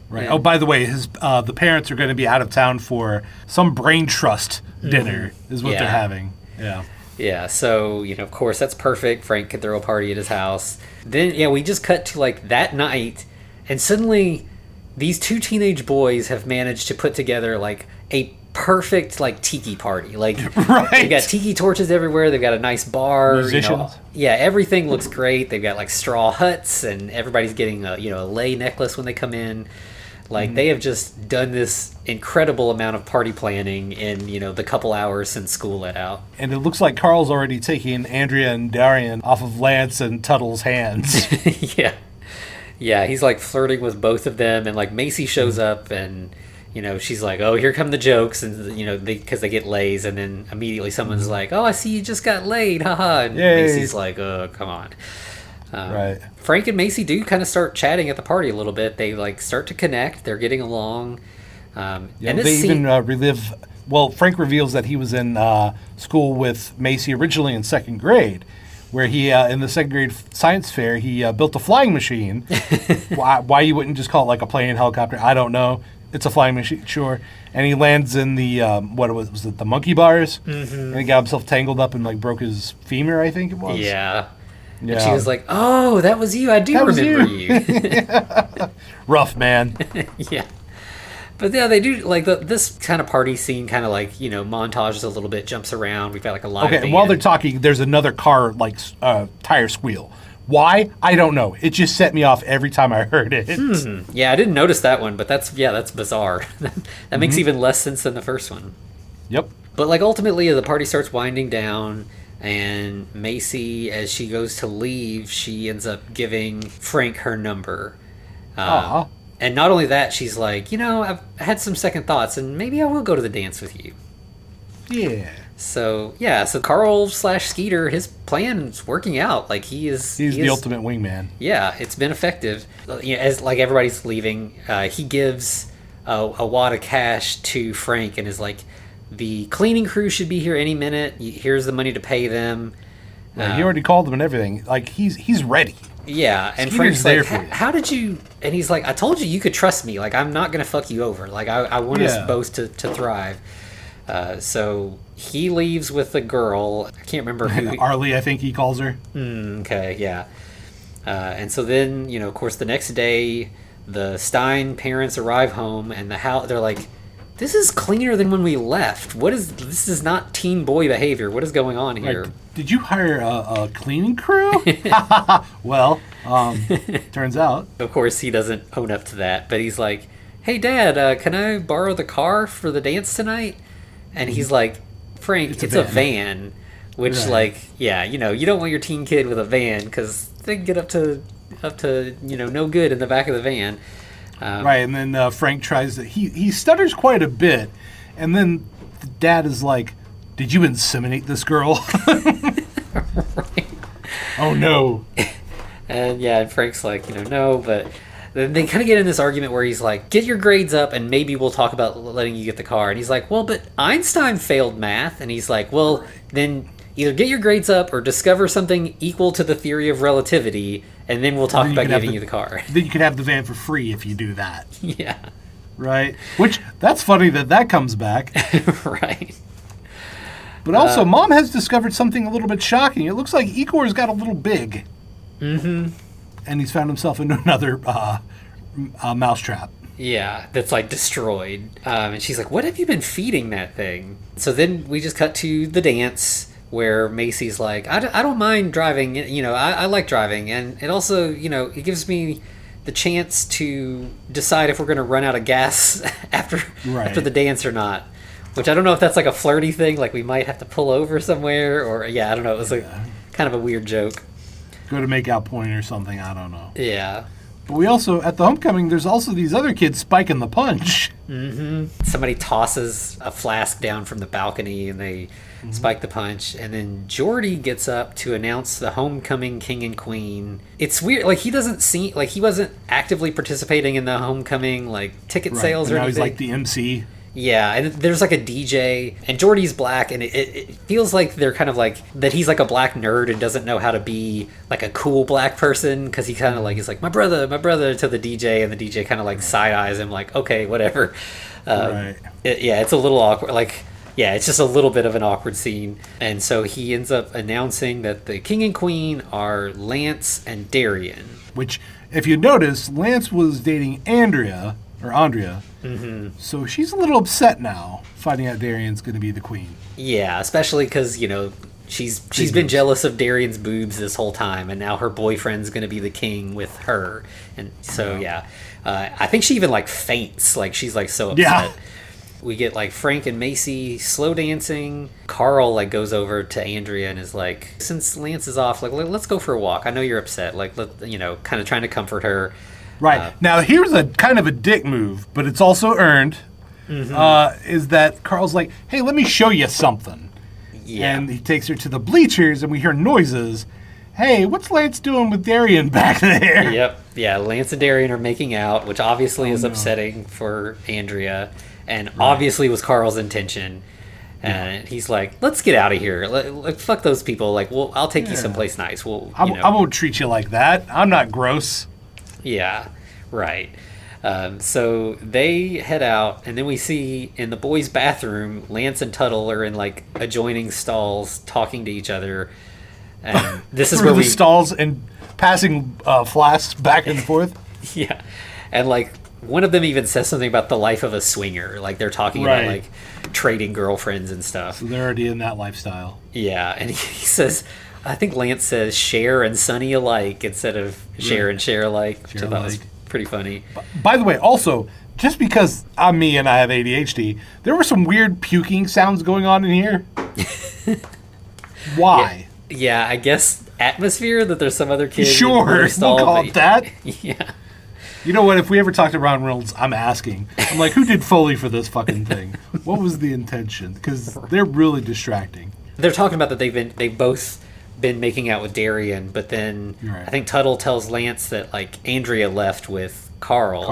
Right. And, by the way, the parents are going to be out of town for some brain trust dinner is what they're having. Yeah. Yeah, so, of course, that's perfect. Frank could throw a party at his house. Then, we just cut to, that night, and suddenly these 2 teenage boys have managed to put together, a perfect, tiki party. Right. They've got tiki torches everywhere. They've got a nice bar. Musicians. Everything looks great. They've got, straw huts, and everybody's getting a lei necklace when they come in. They have just done this incredible amount of party planning in, the couple hours since school let out. And it looks like Carl's already taking Andrea and Darian off of Lance and Tuttle's hands. Yeah. Yeah, he's, flirting with both of them, and, Macy shows up, and, she's like, oh, here come the jokes, and, because they get lays, and then immediately someone's like, oh, I see you just got laid, haha, and Yay. Macy's like, oh, come on. Right. Frank and Macy do kind of start chatting at the party a little bit. They start to connect. They're getting along. And they even relive. Well, Frank reveals that he was in school with Macy originally in 2nd grade, where he in the 2nd grade science fair he built a flying machine. Why you wouldn't just call it a plane, helicopter? I don't know. It's a flying machine, sure. And he lands in the was it the monkey bars? Mm-hmm. And he got himself tangled up and broke his femur, I think it was. Yeah. Yeah. And she was like, oh, that was you. I do remember you. Rough, man. Yeah. But yeah, they do, this kind of party scene kind of montages a little bit, jumps around. We've got a live band. And while they're talking, there's another car, tire squeal. Why? I don't know. It just set me off every time I heard it. Yeah, I didn't notice that one, but that's bizarre. That makes even less sense than the first one. Yep. But, ultimately, the party starts winding down. And Macy, as she goes to leave, she ends up giving Frank her number. And not only that, she's like, I've had some second thoughts, and maybe I will go to the dance with you. Yeah. So Carl/Skeeter, his plan's working out. He's the ultimate wingman. Yeah, it's been effective. As everybody's leaving, he gives a wad of cash to Frank and is like, the cleaning crew should be here any minute. Here's the money to pay them. He already called them and everything. He's ready. Yeah, and Skeeter's Frank's there like, for you. how did you... And he's like, I told you could trust me. I'm not going to fuck you over. I want us both to thrive. So he leaves with the girl. I can't remember who... Arlie, I think he calls her. Okay, yeah. And so then, of course, the next day, the Stein parents arrive home, and the house... They're like... This is cleaner than when we left. This is not teen boy behavior. What is going on here? Did you hire a cleaning crew? Well, turns out. Of course, he doesn't own up to that, but he's like, hey, Dad, can I borrow the car for the dance tonight? And he's like, Frank, it's a van. Which, right. You don't want your teen kid with a van because they can get up to no good in the back of the van. Right, and then Frank tries to... He stutters quite a bit, and then the dad is like, did you inseminate this girl? Right. Oh, no. And Frank's like, no, but then they kind of get in this argument where he's like, get your grades up and maybe we'll talk about letting you get the car. And he's like, well, but Einstein failed math. And he's like, well, then either get your grades up or discover something equal to the theory of relativity, and then we'll talk about giving you the car. Then you can have the van for free if you do that. Yeah. Right? Which, that's funny that comes back. Right. But also, Mom has discovered something a little bit shocking. It looks like Igor's got a little big. Mm-hmm. And he's found himself into another mousetrap. Yeah, that's like destroyed. And she's like, what have you been feeding that thing? So then we just cut to the dance where Macy's like, I don't mind driving. I like driving. And it also, it gives me the chance to decide if we're going to run out of gas after the dance or not. Which I don't know if that's like a flirty thing, like we might have to pull over somewhere, or I don't know. It was like kind of a weird joke. Go to make out point or something, I don't know. Yeah. But we also, at the homecoming, there's also these other kids spiking the punch. Mm-hmm. Somebody tosses a flask down from the balcony and they spike the punch. And then Geordie gets up to announce the homecoming king and queen. It's weird. Like, he doesn't seem, like, he wasn't actively participating in the homecoming, like, ticket sales or now anything. He's like the MC. Yeah, and there's like a DJ, and Geordie's black, and it feels like they're kind of like, that he's like a black nerd and doesn't know how to be like a cool black person, because he kind of like, he's like, my brother to the DJ, and the DJ kind of like side-eyes him like, okay, whatever. Right. It's a little awkward, like, yeah, it's just a little bit of an awkward scene. And so he ends up announcing that the king and queen are Lance and Darian. Which, if you notice, Lance was dating Andrea. Mm-hmm. So she's a little upset now, finding out Darian's going to be the queen. Yeah, especially because, she's been jealous of Darian's boobs this whole time, and now her boyfriend's going to be the king with her. And so, I think she even, like, faints. Like, she's, like, so upset. Yeah. We get, like, Frank and Macy slow dancing. Carl, like, goes over to Andrea and is like, since Lance is off, like, let's go for a walk. I know you're upset. Like, kind of trying to comfort her. Right. Now, here's a kind of a dick move, but it's also earned, is that Carl's like, hey, let me show you something. Yeah. And he takes her to the bleachers, and we hear noises. Hey, what's Lance doing with Darian back there? Yep. Yeah, Lance and Darian are making out, which obviously is upsetting for Andrea, and obviously was Carl's intention. And he's like, let's get out of here. Fuck those people. Like, I'll take you someplace nice. I won't treat you like that. I'm not gross. Yeah, right. So they head out, and then we see in the boys' bathroom, Lance and Tuttle are in like adjoining stalls talking to each other. And this is where the stalls and passing flasks back and forth. Yeah, and like one of them even says something about the life of a swinger. Like they're talking about like trading girlfriends and stuff. So they're already in that lifestyle. Yeah, and he says, I think Lance says Cher and Sonny alike instead of Cher and Cher alike, which I thought was pretty funny. By the way, also, just because I'm me and I have ADHD, there were some weird puking sounds going on in here. Why? Yeah, I guess atmosphere, that there's some other kid. Sure, we'll call it that. Yeah. You know what? If we ever talk to Ryan Reynold, I'm asking. I'm like, who did Foley for this fucking thing? What was the intention? Because they're really distracting. They're talking about that they've both been making out with Darian, but then I think Tuttle tells Lance that like Andrea left with Carl.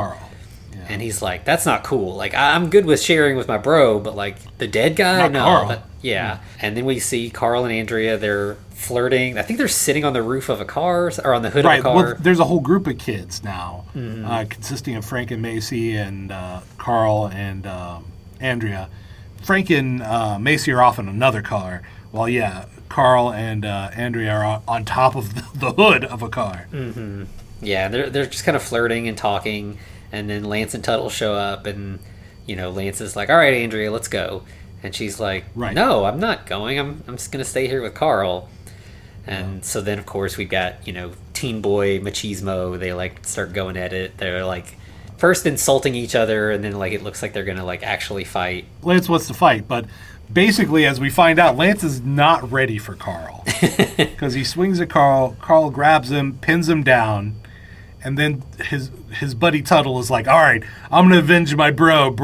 Yeah. And he's like, that's not cool. Like, I'm good with sharing with my bro, but like the dead guy, not no. Carl. Yeah. And then we see Carl and Andrea, they're flirting. I think they're sitting on the roof of a car or on the hood of a car. Well, there's a whole group of kids now, consisting of Frank and Macy and Carl and Andrea. Frank and Macy are off in another car. Well, Carl and Andrea are on top of the hood of a car. Mm-hmm. Yeah, they're just kind of flirting and talking, and then Lance and Tuttle show up, and Lance is like, "All right, Andrea, let's go," and she's like, "No, I'm not going. I'm just gonna stay here with Carl." And so then, of course, we've got teen boy machismo. They like start going at it. They're like first insulting each other, and then like it looks like they're gonna like actually fight. Lance wants to fight, but basically, as we find out, Lance is not ready for Carl because he swings at Carl. Carl grabs him, pins him down, And then his buddy Tuttle is like, all right, I'm going to avenge my bro.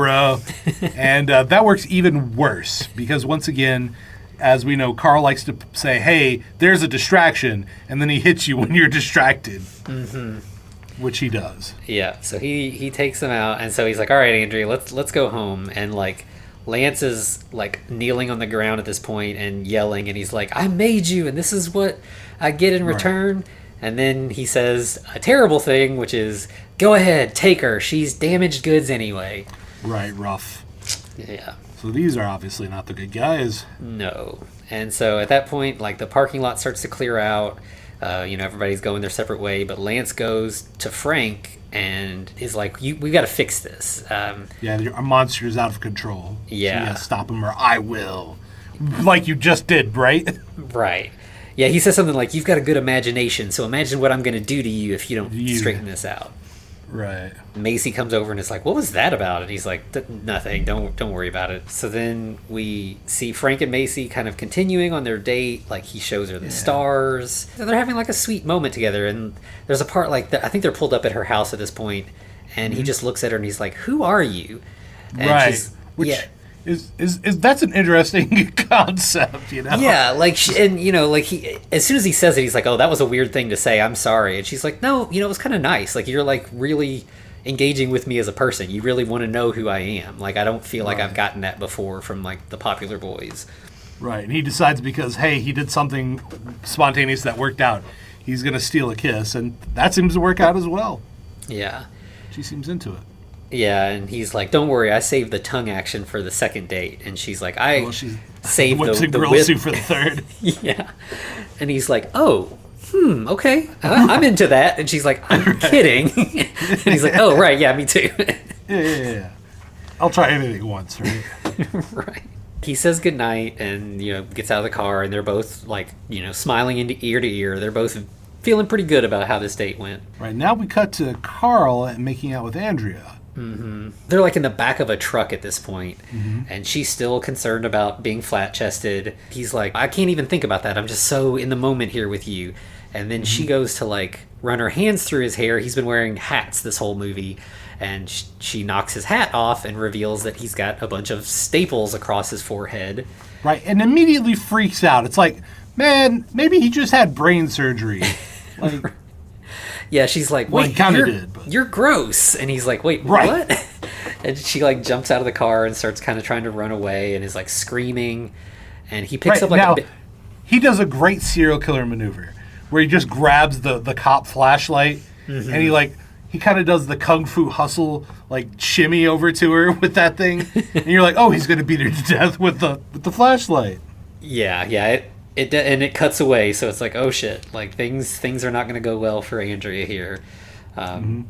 And that works even worse because, once again, as we know, Carl likes to say, hey, there's a distraction, and then he hits you when you're distracted, which he does. Yeah, so he takes him out, and so he's like, all right, Andrea, let's go home. And, like, Lance is, like, kneeling on the ground at this point and yelling, and he's like, I made you, and this is what I get in return. Right. And then he says a terrible thing, which is, go ahead, take her. She's damaged goods anyway. Right, rough. Yeah. So these are obviously not the good guys. No. And so at that point, like, the parking lot starts to clear out. Everybody's going their separate way. But Lance goes to Frank and is like, we got to fix this. Our monster is out of control. Yeah. So you stop him or I will. Like you just did, right? Right. Yeah, he says something like, you've got a good imagination, so imagine what I'm going to do to you if you don't straighten this out. Right. Macy comes over and is like, what was that about? And he's like, nothing, don't worry about it. So then we see Frank and Macy kind of continuing on their date. Like, he shows her the stars. So they're having like a sweet moment together. And there's a part like that, I think they're pulled up at her house at this point, and he just looks at her and he's like, who are you? And right. Is that's an interesting concept, you know? Yeah, like, he, as soon as he says it, he's like, oh, that was a weird thing to say, I'm sorry. And she's like, no, it was kind of nice. Like, you're, like, really engaging with me as a person. You really want to know who I am. Like, I don't feel like I've gotten that before from, like, the popular boys. Right, and he decides because, hey, he did something spontaneous that worked out. He's going to steal a kiss, and that seems to work out as well. Yeah. She seems into it. Yeah, and he's like, don't worry, I saved the tongue action for the second date. And she's like, I saved the whip for the third. Yeah. And he's like, oh, okay, I'm into that. And she's like, I'm kidding. And he's like, oh, right, yeah, me too. Yeah. I'll try anything once, right? Right. He says goodnight and, gets out of the car, and they're both, like, smiling into ear to ear. They're both feeling pretty good about how this date went. Right, now we cut to Carl making out with Andrea. Mm-hmm. They're like in the back of a truck at this point, and she's still concerned about being flat-chested. He's like, I can't even think about that. I'm just so in the moment here with you. And then she goes to, like, run her hands through his hair. He's been wearing hats this whole movie, and she knocks his hat off and reveals that he's got a bunch of staples across his forehead. Right, and immediately freaks out. It's like, man, maybe he just had brain surgery. Like... Yeah, she's like, wait, he kind of did, but... you're gross. And he's like, wait, what? And she, like, jumps out of the car and starts kind of trying to run away and is, like, screaming. And he picks up, like, now, he does a great serial killer maneuver where he just grabs the cop flashlight and he kind of does the Kung Fu Hustle, like, shimmy over to her with that thing. And you're like, oh, he's going to beat her to death with the flashlight. Yeah, it cuts away, so it's like, oh shit, like things are not going to go well for Andrea here. And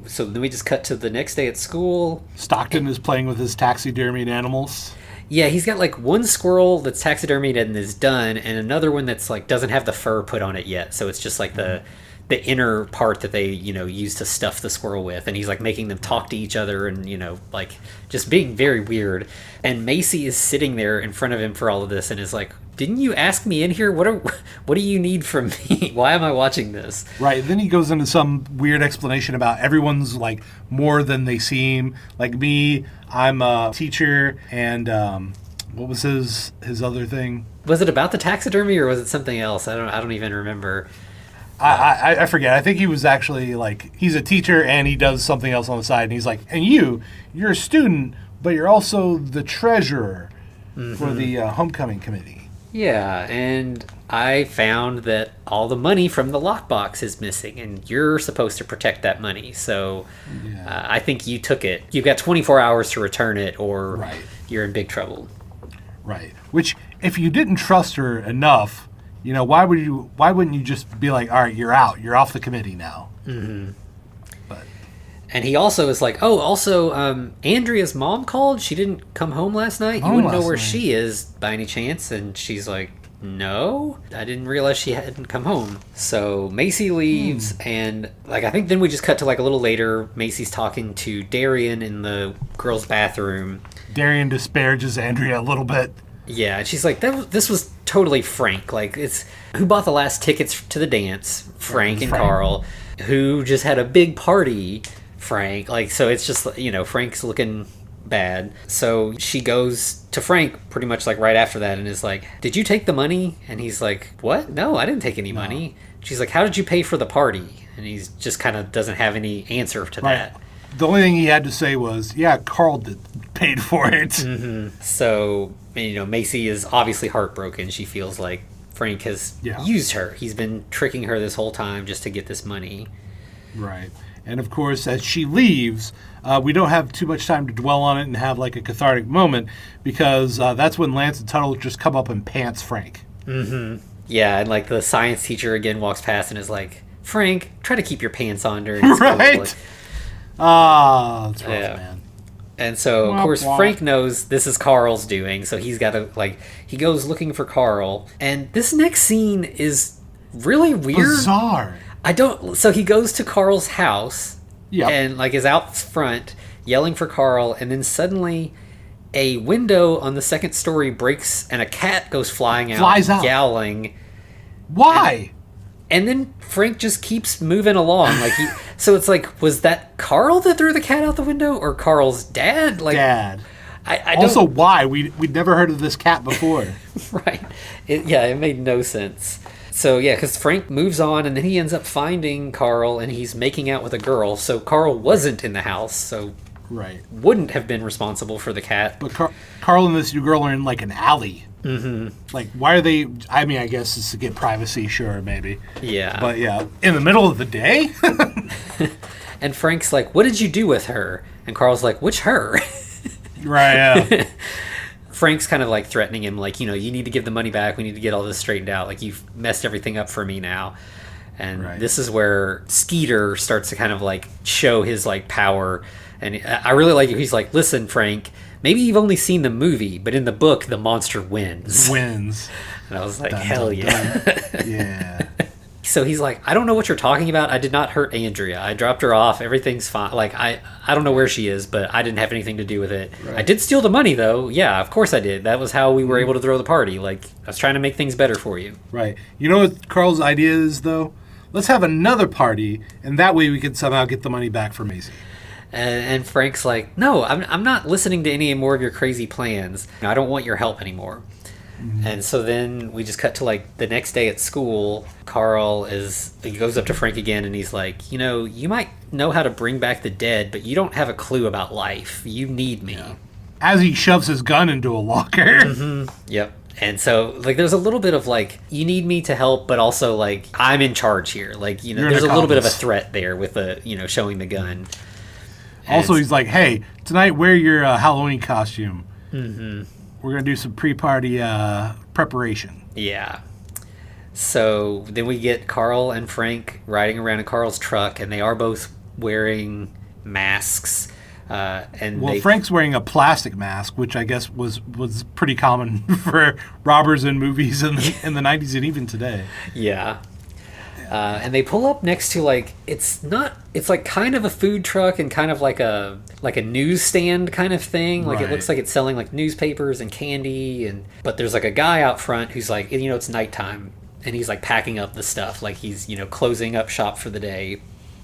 so then we just cut to the next day at school. Stockton is playing with his taxidermied animals. Yeah, he's got like one squirrel that's taxidermied and is done, and another one that's like doesn't have the fur put on it yet, so it's just like the inner part that they use to stuff the squirrel with, and he's like making them talk to each other and like just being very weird. And Macy is sitting there in front of him for all of this and is like, didn't you ask me in here? What do you need from me? Why am I watching this? Right. Then he goes into some weird explanation about everyone's like more than they seem. Like me, I'm a teacher, and what was his other thing? Was it about the taxidermy or was it something else? I don't even remember. I forget. I think he was actually like, he's a teacher and he does something else on the side, and he's like, and you're a student, but you're also the treasurer for the homecoming committee. Yeah, and I found that all the money from the lockbox is missing, and you're supposed to protect that money. So I think you took it. You've got 24 hours to return it, or you're in big trouble. Right. Which, if you didn't trust her enough, why wouldn't you just be like, all right, you're out. You're off the committee now. But And he also is like, Andrea's mom called. She didn't come home last night. You wouldn't know where she is by any chance. And she's like, no, I didn't realize she hadn't come home. So Macy leaves, and like I think then we just cut to like a little later. Macy's talking to Darian in the girls' bathroom. Darian disparages Andrea a little bit. Yeah, and she's like, this was totally Frank. Like, it's who bought the last tickets to the dance? Frank and Carl. who just had a big party, Frank. Like, so it's just, Frank's looking bad. So she goes to Frank pretty much like right after that and is like, did you take the money? And he's like, what? No, I didn't take any money. She's like, how did you pay for the party? And he's just kind of doesn't have any answer to that. The only thing he had to say was, yeah, Carl paid for it. Mm-hmm. So, Macy is obviously heartbroken. She feels like Frank has used her. He's been tricking her this whole time just to get this money. Right. And, of course, as she leaves, we don't have too much time to dwell on it and have, like, a cathartic moment because that's when Lance and Tuttle just come up and pants Frank. Mm-hmm. Yeah, and, like, the science teacher again walks past and is like, Frank, try to keep your pants on during school. Right. Like, that's rough, man. And so, of course, Frank knows this is Carl's doing, so he's got to, he goes looking for Carl. And this next scene is really weird. Bizarre. So he goes to Carl's house and, is out front yelling for Carl, and then suddenly a window on the second story breaks and a cat goes flying out. Flies out. Yowling. Why? And then Frank just keeps moving along. So it's like, was that Carl that threw the cat out the window or Carl's dad? Dad. I also, why? We'd never heard of this cat before. Right. It made no sense. So, because Frank moves on and then he ends up finding Carl and he's making out with a girl. So Carl wasn't in the house, so wouldn't have been responsible for the cat. But Carl and this new girl are in, an alley. Mm-hmm. Why are they... I mean, I guess it's to get privacy, sure, maybe. Yeah. But, in the middle of the day? And Frank's like, what did you do with her? And Carl's like, which her? Right, yeah. Frank's kind of, threatening him, you need to give the money back. We need to get all this straightened out. You've messed everything up for me now. And this is where Skeeter starts to kind of, show his, power. And I really like it. He's like, listen, Frank... Maybe you've only seen the movie, but in the book, the monster wins. And I was like, dun, hell dun, yeah. Dun. Yeah. So he's like, I don't know what you're talking about. I did not hurt Andrea. I dropped her off. Everything's fine. I don't know where she is, but I didn't have anything to do with it. Right. I did steal the money, though. Yeah, of course I did. That was how we were able to throw the party. I was trying to make things better for you. Right. You know what Carl's idea is, though? Let's have another party, and that way we can somehow get the money back for Macy. And Frank's like, no, I'm not listening to any more of your crazy plans. I don't want your help anymore. Mm-hmm. And so then we just cut to the next day at school. Carl he goes up to Frank again and he's like, you might know how to bring back the dead, but you don't have a clue about life. You need me. Yeah. As he shoves his gun into a locker. Mm-hmm. Yep. And so, there's a little bit of, you need me to help, but also, I'm in charge here. There's a little bit of a threat there with showing the gun. Also, he's like, hey, tonight wear your Halloween costume. Mm-hmm. We're going to do some pre-party preparation. Yeah. So then we get Carl and Frank riding around in Carl's truck, and they are both wearing masks. Frank's wearing a plastic mask, which I guess was pretty common for robbers in movies in the 90s and even today. Yeah. And they pull up next to it's kind of a food truck and kind of like a newsstand kind of thing. It looks like it's selling newspapers and candy, but there's a guy out front who's it's nighttime and he's packing up the stuff, he's closing up shop for the day.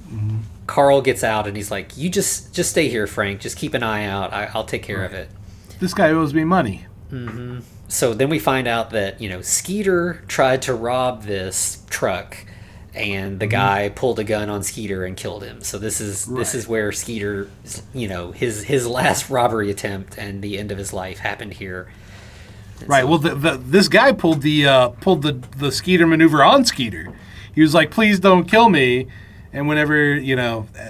Mm-hmm. Carl gets out and he's like, you just stay here, Frank. Just keep an eye out. I'll take care of it. This guy owes me money. Mm-hmm. So then we find out that Skeeter tried to rob this truck. And the guy pulled a gun on Skeeter and killed him. So this is where Skeeter, his last robbery attempt and the end of his life happened here. And right. So, this guy pulled the Skeeter maneuver on Skeeter. He was like, "Please don't kill me." And whenever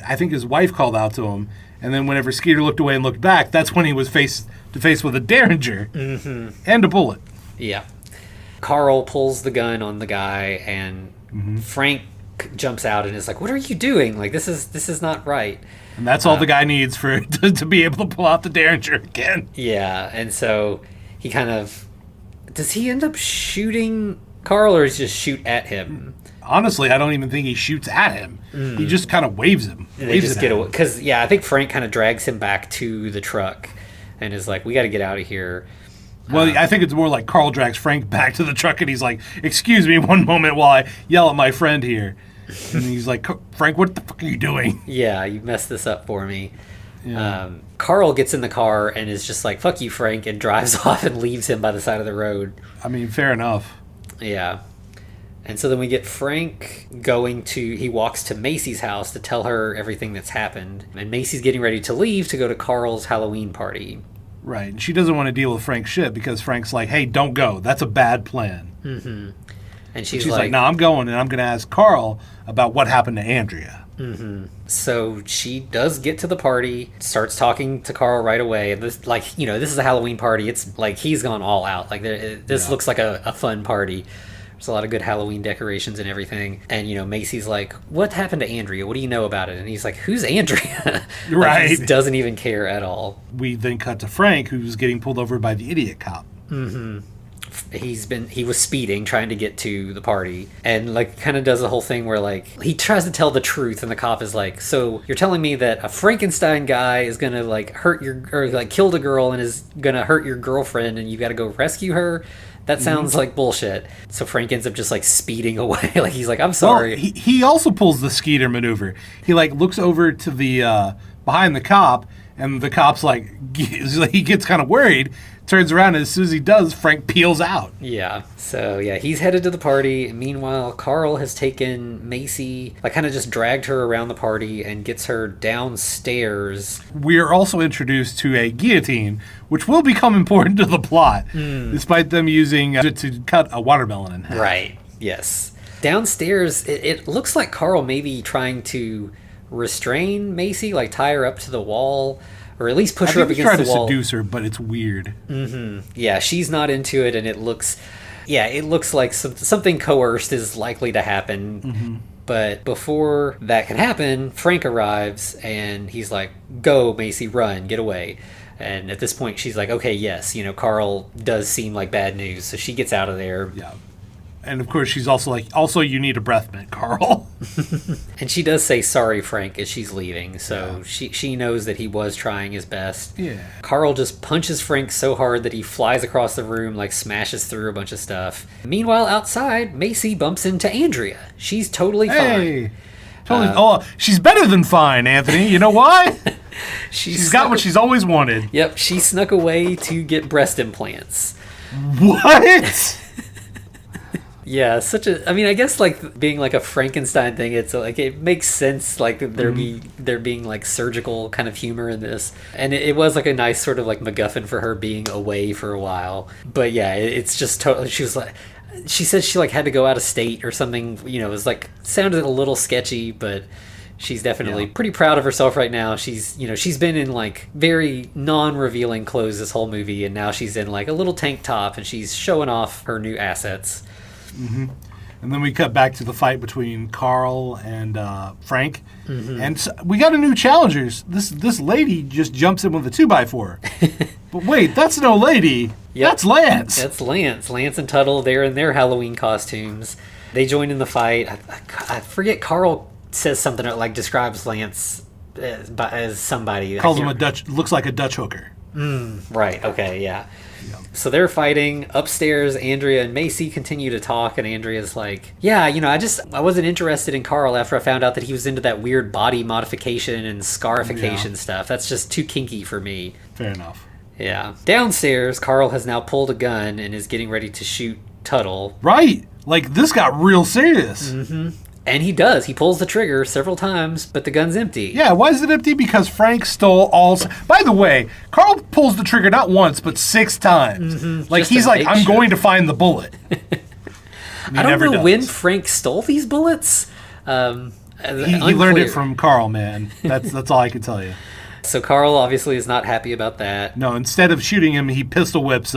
I think his wife called out to him, and then whenever Skeeter looked away and looked back, that's when he was face to face with a Derringer and a bullet. Yeah. Carl pulls the gun on the guy and. Mm-hmm. Frank jumps out and is like, what are you doing? This is not right. And that's all the guy needs to be able to pull out the Derringer again. Yeah, and so he kind of... Does he end up shooting Carl or does he just shoot at him? Honestly, I don't even think he shoots at him. He just kind of waves him. They just get away. Because, I think Frank kind of drags him back to the truck and is like, we got to get out of here. Well, I think it's more like Carl drags Frank back to the truck and he's like, excuse me one moment while I yell at my friend here. And he's like, Frank, what the fuck are you doing? Yeah, you messed this up for me. Yeah. Carl gets in the car and is just like, fuck you, Frank, and drives off and leaves him by the side of the road. I mean, fair enough. Yeah. And so then we get Frank he walks to Macy's house to tell her everything that's happened. And Macy's getting ready to leave to go to Carl's Halloween party. Right. And she doesn't want to deal with Frank's shit because Frank's like, hey, don't go. That's a bad plan. Mm-hmm. And she's like, no, I'm going, and I'm going to ask Carl about what happened to Andrea. Mm-hmm. So she does get to the party, starts talking to Carl right away. And this, this is a Halloween party. It's like he's gone all out. Like this looks like a fun party. There's a lot of good Halloween decorations and everything. And, Macy's like, what happened to Andrea? What do you know about it? And he's like, who's Andrea? Right. He doesn't even care at all. We then cut to Frank, who's getting pulled over by the idiot cop. Mm-hmm. He was speeding, trying to get to the party, and kind of does the whole thing where he tries to tell the truth, and the cop is like, so you're telling me that a Frankenstein guy is gonna hurt killed a girl and is gonna hurt your girlfriend and you gotta go rescue her? That sounds like bullshit. So Frank ends up just speeding away. He's like, I'm sorry. Well, he also pulls the Skeeter maneuver. He looks over to the behind the cop, and the cop's he gets kind of worried, turns around, and as soon as he does, Frank peels out. Yeah. So he's headed to the party. Meanwhile, Carl has taken Macy, kind of just dragged her around the party and gets her downstairs. We are also introduced to a guillotine, which will become important to the plot, despite them using it to cut a watermelon in half. Right. Yes. Downstairs, it looks like Carl may be trying to restrain Macy, tie her up to the wall, or at least push her up against the wall. Trying to seduce her, but it's weird. Mm-hmm. Yeah, she's not into it, and it looks like something coerced is likely to happen. Mm-hmm. But before that can happen, Frank arrives, and he's like, go, Macy, run, get away. And at this point, she's like, okay, yes, Carl does seem like bad news, so she gets out of there. Yeah. And of course, she's also like, also, you need a breath mint, Carl. And she does say sorry, Frank, as she's leaving. So she knows that he was trying his best. Yeah. Carl just punches Frank so hard that he flies across the room, smashes through a bunch of stuff. Meanwhile, outside, Macy bumps into Andrea. She's totally fine. Totally. She's better than fine, Anthony. You know why? She's got what she's always wanted. Yep. She snuck away to get breast implants. What? Yeah, I guess being a Frankenstein thing, it's it makes sense there being surgical kind of humor in this. And it was a nice sort of MacGuffin for her being away for a while. But yeah, it's just totally, she said she had to go out of state or something, it was sounded a little sketchy, but she's definitely pretty proud of herself right now. She's been in very non-revealing clothes this whole movie, and now she's in a little tank top and she's showing off her new assets. Mm-hmm. And then we cut back to the fight between Carl and Frank. Mm-hmm. And so we got a new challenger. This lady just jumps in with a 2x4. But wait, that's no lady. Yep. That's Lance. That's Lance. Lance and Tuttle, they're in their Halloween costumes. They join in the fight. I forget, Carl says something that describes Lance as somebody. Calls him looks like a Dutch hooker. Right, okay, yeah. So they're fighting. Upstairs, Andrea and Macy continue to talk, and Andrea's like, yeah, I wasn't interested in Carl after I found out that he was into that weird body modification and scarification stuff. That's just too kinky for me. Fair enough. Yeah. Downstairs, Carl has now pulled a gun and is getting ready to shoot Tuttle. Right. This got real serious. Mm-hmm. And he does. He pulls the trigger several times, but the gun's empty. Yeah, why is it empty? Because Frank stole all... By the way, Carl pulls the trigger not once, but 6 times. Mm-hmm. He's like, I'm going to find the bullet. I don't know when Frank stole these bullets. He learned it from Carl, man. That's all I can tell you. So Carl obviously is not happy about that. No, instead of shooting him, he pistol whips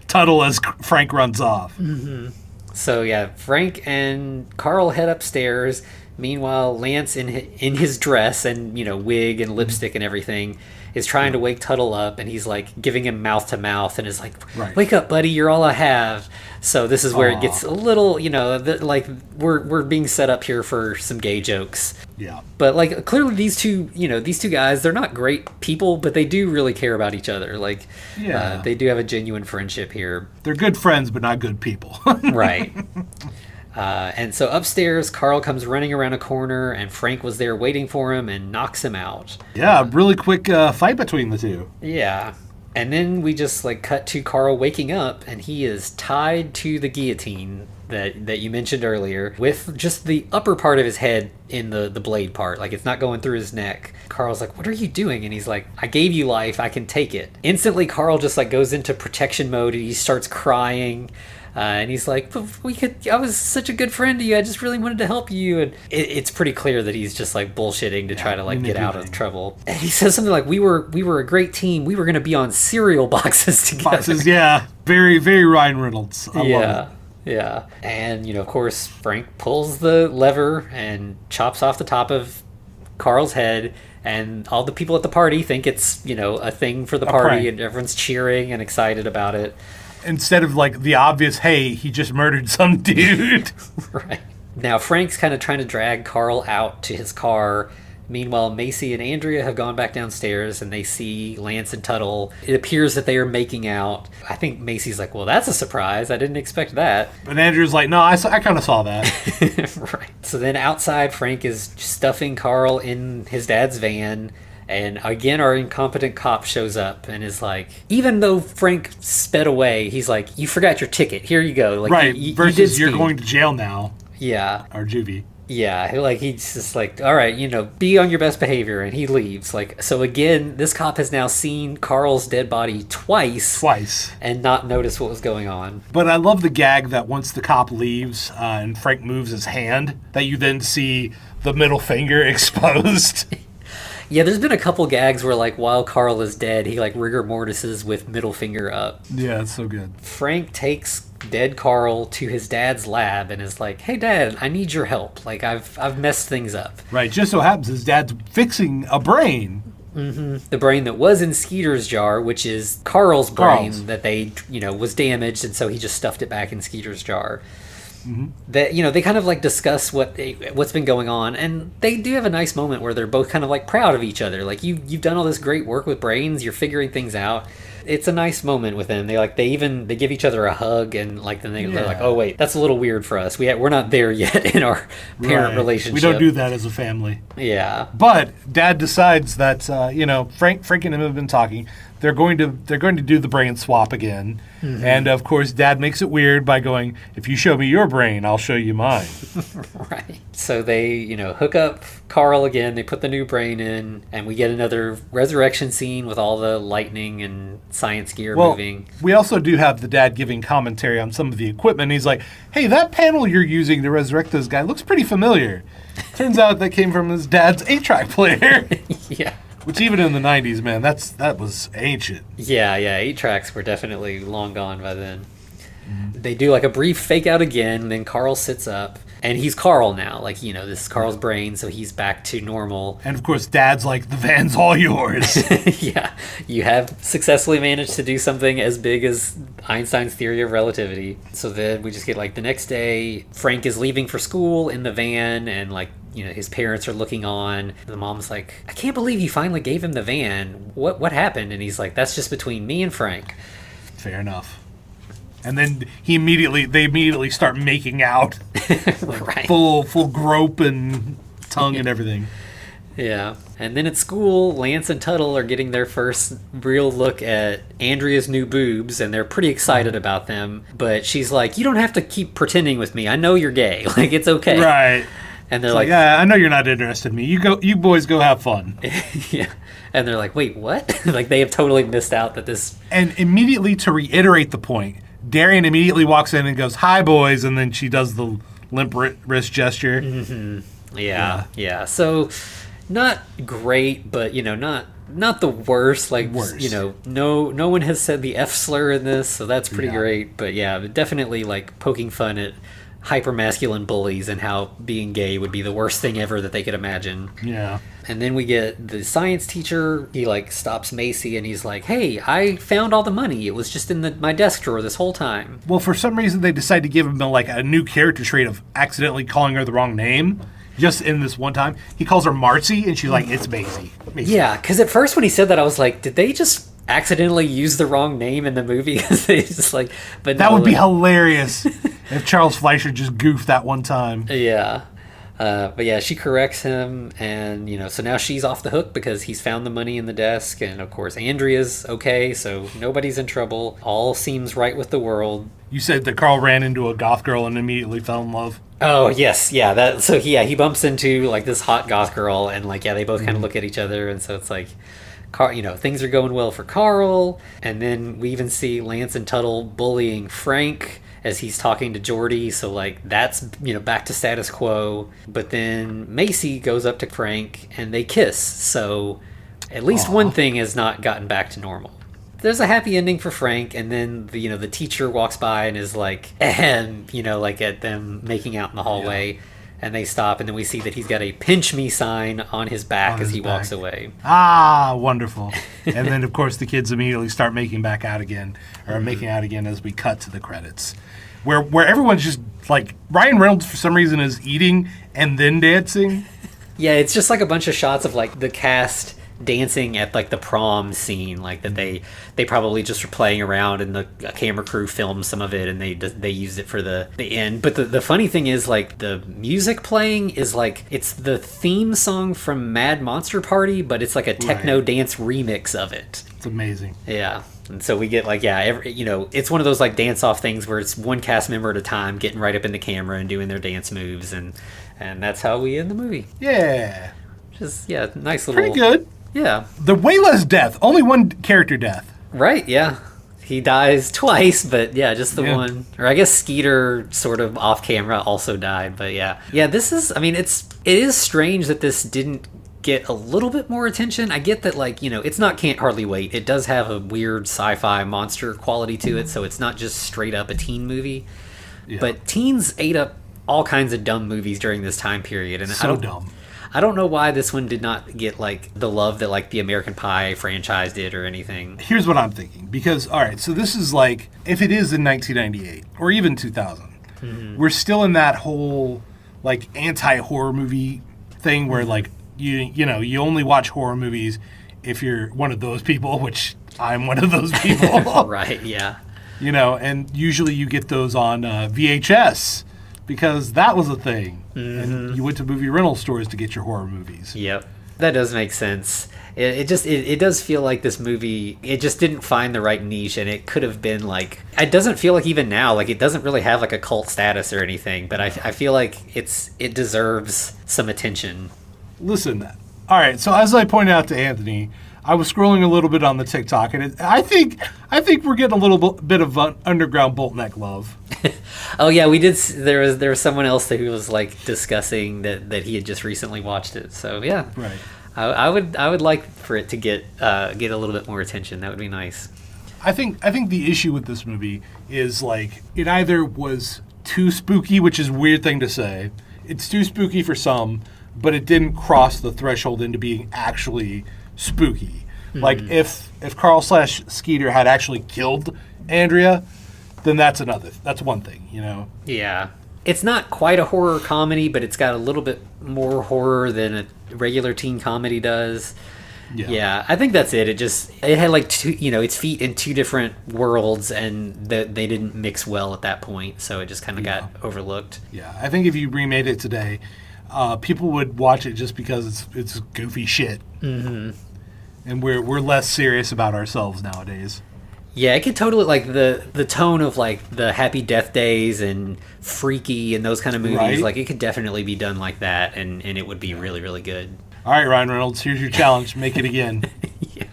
Tuttle as Frank runs off. Mm-hmm. So yeah, Frank and Carl head upstairs. Meanwhile, Lance in his dress and wig and lipstick and everything is trying to wake Tuttle up, and he's giving him mouth to mouth and is like, wake up, buddy, you're all I have. So this is where it gets a little, we're being set up here for some gay jokes. Yeah. But clearly these two guys, they're not great people, but they do really care about each other. They do have a genuine friendship here. They're good friends, but not good people. Right. And so upstairs, Carl comes running around a corner, and Frank was there waiting for him and knocks him out. Yeah, really quick fight between the two. Yeah. And then we just like cut to Carl waking up, and he is tied to the guillotine that you mentioned earlier, with just the upper part of his head in the blade part. Like, it's not going through his neck. Carl's like, what are you doing? And he's like, I gave you life, I can take it. Instantly, Carl just like goes into protection mode, and he starts crying. And he's like, I was such a good friend to you. I just really wanted to help you. And it's pretty clear that he's just like bullshitting to try to like get out of trouble. And he says something like, we were a great team. We were going to be on cereal boxes together. Boxes, yeah. Very, very Ryan Reynolds. I love it. Yeah. And, of course, Frank pulls the lever and chops off the top of Carl's head. And all the people at the party think it's, a thing for the party. Prank. And everyone's cheering and excited about it. Instead of like the obvious, hey, he just murdered some dude. Right. Now, Frank's kind of trying to drag Carl out to his car. Meanwhile, Macy and Andrea have gone back downstairs, and they see Lance and Tuttle. It appears that they are making out. I think Macy's like, well, that's a surprise. I didn't expect that. But Andrea's like, no, I kind of saw that. Right. So then outside, Frank is stuffing Carl in his dad's van. And again, our incompetent cop shows up and is like, even though Frank sped away, he's like, you forgot your ticket. Here you go. Like, right. Versus you're going to jail now. Yeah. Or juvie. Yeah. Like, he's just like, all right, be on your best behavior. And he leaves. Like, so again, this cop has now seen Carl's dead body twice. And not noticed what was going on. But I love the gag that once the cop leaves and Frank moves his hand, that you then see the middle finger exposed. Yeah, there's been a couple gags where, like, while Carl is dead, he, like, rigor mortises with middle finger up. Yeah, it's so good. Frank takes dead Carl to his dad's lab and is like, hey, Dad, I need your help. Like, I've messed things up. Right, just so happens his dad's fixing a brain. Mm-hmm. The brain that was in Skeeter's jar, which is Carl's brain that they, was damaged, and so he just stuffed it back in Skeeter's jar. Mm-hmm. That they kind of like discuss what's been going on, and they do have a nice moment where they're both kind of like proud of each other. Like, you've done all this great work with brains, you're figuring things out. It's a nice moment with them. They give each other a hug, and like then they're like, oh wait, that's a little weird for us. We're not there yet in our parent relationship. We don't do that as a family. Yeah. But Dad decides that Frank and him have been talking. They're going to do the brain swap again. Mm-hmm. And of course Dad makes it weird by going, if you show me your brain, I'll show you mine. Right. So they, hook up Carl again, they put the new brain in, and we get another resurrection scene with all the lightning and science gear moving. We also do have the dad giving commentary on some of the equipment. He's like, hey, that panel you're using to resurrect this guy looks pretty familiar. Turns out that came from his dad's 8-track player. Yeah. Which even in the 90s, man, that was ancient. Yeah, 8-tracks were definitely long gone by then. Mm-hmm. They do like a brief fake out again, then Carl sits up, and he's Carl now. Like, this is Carl's brain, so he's back to normal. And of course, Dad's like, the van's all yours. Yeah, you have successfully managed to do something as big as Einstein's theory of relativity. So then we just get like the next day, Frank is leaving for school in the van, and like, his parents are looking on. And the mom's like, I can't believe you finally gave him the van. What happened? And he's like, that's just between me and Frank. Fair enough. And then they immediately start making out. Right. Full grope and tongue and everything. Yeah. And then at school, Lance and Tuttle are getting their first real look at Andrea's new boobs, and they're pretty excited about them. But she's like, you don't have to keep pretending with me. I know you're gay. Like, it's okay. Right. And they're like, yeah, I know you're not interested in me. You boys go have fun. Yeah. And they're like, wait, what? Like, they have totally missed out that this... And immediately, to reiterate the point, Darian immediately walks in and goes, hi, boys, and then she does the limp wrist gesture. Mm-hmm. Yeah. So, not great, but, not the worst. Like, worst. No one has said the F slur in this, so that's pretty great. But, yeah, definitely, like, poking fun at hyper-masculine bullies and how being gay would be the worst thing ever that they could imagine. Yeah. And then we get the science teacher. He like stops Macy and he's like, hey, I found all the money. It was just in my desk drawer this whole time. Well, for some reason they decide to give him a new character trait of accidentally calling her the wrong name. Just in this one time. He calls her Marcy and she's like, it's Macy. Yeah, because at first when he said that, I was like, did they just accidentally use the wrong name in the movie. They just like, but That no, would be like- hilarious if Charles Fleischer just goofed that one time. Yeah. But yeah, she corrects him, and so now she's off the hook because he's found the money in the desk, and of course Andrea's okay, so nobody's in trouble. All seems right with the world. You said that Carl ran into a goth girl and immediately fell in love. Oh yes, yeah. He bumps into like this hot goth girl, and like they both kind of look at each other, and so it's like, things are going well for Carl, and then we even see Lance and Tuttle bullying Frank as he's talking to Jordy, so like that's back to status quo. But then Macy goes up to Frank and they kiss, so at least one thing has not gotten back to normal. There's a happy ending for Frank, and then the teacher walks by and is like, like at them making out in the hallway, and they stop, and then we see that he's got a pinch me sign on his back as he walks away. Ah, wonderful. And then, of course, the kids immediately start making out again as we cut to the credits. Where everyone's just, like, Ryan Reynolds, for some reason, is eating and then dancing. Yeah, it's just like a bunch of shots of, like, the cast dancing at, like, the prom scene, like, that they probably just were playing around, and the camera crew filmed some of it, and they used it for the end. But the funny thing is, like, the music playing is, like, it's the theme song from Mad Monster Party, but it's like a techno dance remix of it. It's amazing. Yeah. And so we get like, it's one of those like dance-off things where it's one cast member at a time getting right up in the camera and doing their dance moves, and that's how we end the movie. Yeah. Just, nice little... Pretty good. Yeah. The way less death. Only one character death. Right, yeah. He dies twice, but yeah, just the one. Or I guess Skeeter sort of off camera also died, but yeah. Yeah, this is, it is strange that this didn't get a little bit more attention. I get that, like, it's not Can't Hardly Wait. It does have a weird sci-fi monster quality to it, so it's not just straight up a teen movie. Yeah. But teens ate up all kinds of dumb movies during this time period, and dumb. I don't know why this one did not get like the love that like the American Pie franchise did or anything. Here's what I'm thinking, because all right, so this is like, if it is in 1998 or even 2000, we're still in that whole like anti-horror movie thing where like you only watch horror movies if you're one of those people, which I'm one of those people. Right, yeah. And usually you get those on VHS because that was a thing. And you went to movie rental stores to get your horror movies. Yep. That does make sense. It does feel like this movie, it just didn't find the right niche, and it could have been like, it doesn't feel like even now, like it doesn't really have like a cult status or anything, but I feel like it deserves some attention. Listen, all right, so as I pointed out to Anthony, I was scrolling a little bit on the TikTok, and I think we're getting a little bit of underground Boltneck love. Oh yeah, we did. There was someone else who was like discussing that he had just recently watched it. So yeah, right. I would like for it to get a little bit more attention. That would be nice. I think the issue with this movie is like it either was too spooky, which is a weird thing to say. It's too spooky for some, but it didn't cross the threshold into being actually spooky. Like if Carl / Skeeter had actually killed Andrea, then that's one thing, Yeah. It's not quite a horror comedy, but it's got a little bit more horror than a regular teen comedy does. Yeah, I think that's it. It had like two, its feet in two different worlds, and they didn't mix well at that point, so it just kind of got overlooked. Yeah, I think if you remade it today, people would watch it just because it's goofy shit. Mm-hmm. And we're less serious about ourselves nowadays. Yeah, it could totally, like, the tone of, like, the Happy Death Days and Freaky and those kind of movies, right? Like, it could definitely be done like that, and it would be really, really good. All right, Ryan Reynolds, here's your challenge. Make it again. Yeah.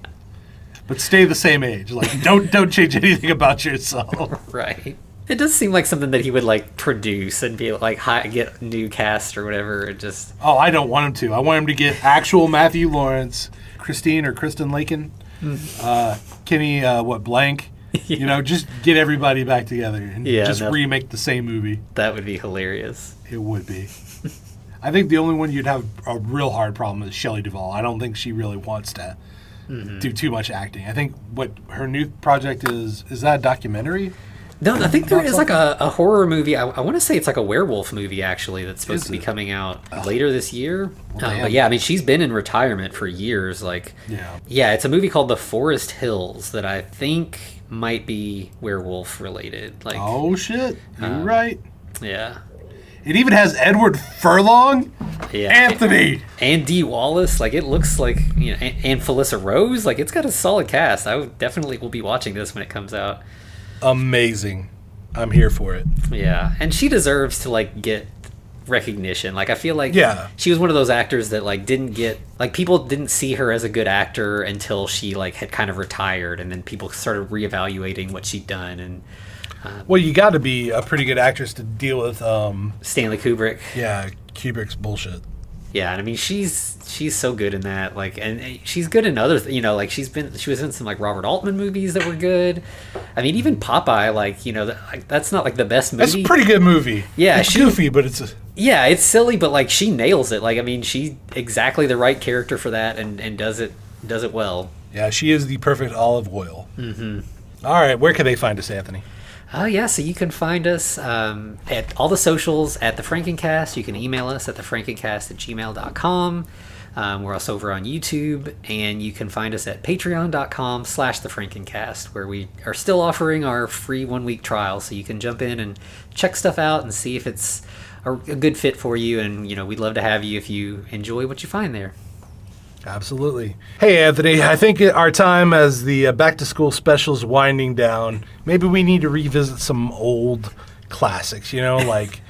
But stay the same age. Like, don't change anything about yourself. Right. It does seem like something that he would, like, produce and be, like, get new cast or whatever. Oh, I don't want him to. I want him to get actual Matthew Lawrence, Kristen Laken, Kenny, Blank. Yeah. Just get everybody back together and remake the same movie. That would be hilarious. It would be. I think the only one you'd have a real hard problem is Shelley Duvall. I don't think she really wants to do too much acting. I think what her new project is that a documentary? No, I think there is like a horror movie. I want to say it's like a werewolf movie, actually, that's supposed to be coming out later this year. But yeah, I mean, she's been in retirement for years. Like, yeah, it's a movie called The Forest Hills that I think might be werewolf related. Like, oh shit, you're right. Yeah. It even has Edward Furlong, Anthony, and Dee Wallace. Like, it looks like, you know, and Felissa Rose. Like, it's got a solid cast. I definitely will be watching this when it comes out. Amazing. I'm here for it. Yeah, and she deserves to like get recognition. Like, I feel like she was one of those actors that like didn't get, like, people didn't see her as a good actor until she like had kind of retired, and then people started reevaluating what she'd done. And well, you got to be a pretty good actress to deal with Stanley Kubrick. Yeah, Kubrick's bullshit. Yeah, and I mean, she's so good in that. Like, and she's good in other, you know, like she was in some like Robert Altman movies that were good. I mean, even Popeye, like, you know, that's not like the best movie. That's a pretty good movie. Yeah, it's goofy, but it's yeah, it's silly, but like she nails it. Like, I mean, she's exactly the right character for that, and does it well. Yeah, she is the perfect olive oil. Mm-hmm. All right, where can they find us, Anthony? Oh, yeah, so you can find us at all the socials at The Frankencast. You can email us at thefrankencast@gmail.com. We're also over on YouTube, and you can find us at patreon.com/thefrankencast, where we are still offering our free 1-week trial, so you can jump in and check stuff out and see if it's a good fit for you. And, you know, we'd love to have you if you enjoy what you find there. Absolutely. Hey, Anthony, I think our time as the back-to-school special is winding down. Maybe we need to revisit some old classics, you know, like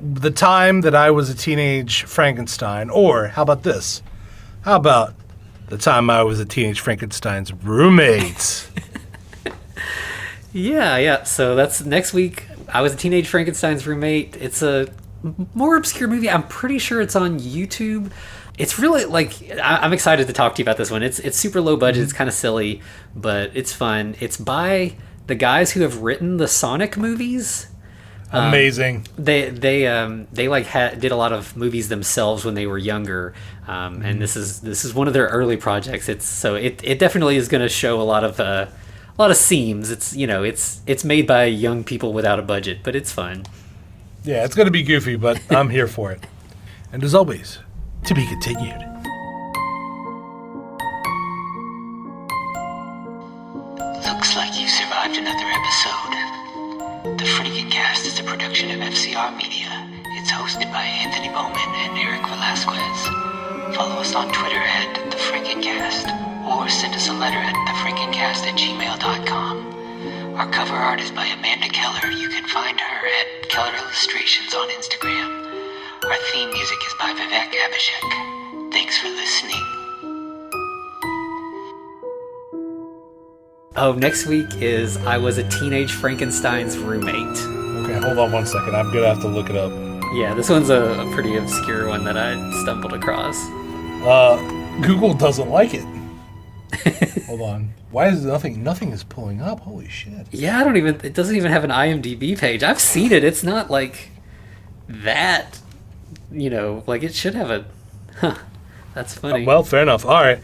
the time that I was a teenage Frankenstein. Or how about this? How about the time I was a teenage Frankenstein's roommate? Yeah. So that's next week. I was a teenage Frankenstein's roommate. It's a more obscure movie. I'm pretty sure it's on YouTube. It's really, like, I'm excited to talk to you about this one. It's super low budget. It's kind of silly, but it's fun. It's by the guys who have written the Sonic movies. Amazing. They like did a lot of movies themselves when they were younger, and this is one of their early projects. It definitely is going to show a lot of seams. It's, you know, it's made by young people without a budget, but it's fun. Yeah, it's going to be goofy, but I'm here for it. And as always, to be continued. Looks like you survived another episode. The Frankencast is a production of FCR Media. It's hosted by Anthony Bowman and Eric Velasquez. Follow us on Twitter at The Frankencast, or send us a letter at thefrankencast@gmail.com. Our cover art is by Amanda Keller. You can find her at Keller Illustrations on Instagram. Our theme music is by Vivek Abhishek. Thanks for listening. Oh, next week is I Was a Teenage Frankenstein's Roommate. Okay, hold on one second. I'm going to have to look it up. Yeah, this one's a pretty obscure one that I stumbled across. Google doesn't like it. Hold on. Why is nothing is pulling up? Holy shit. Yeah, it doesn't even have an IMDb page. I've seen it. It's not like that, you know, like it should have a, that's funny. Well, fair enough. All right.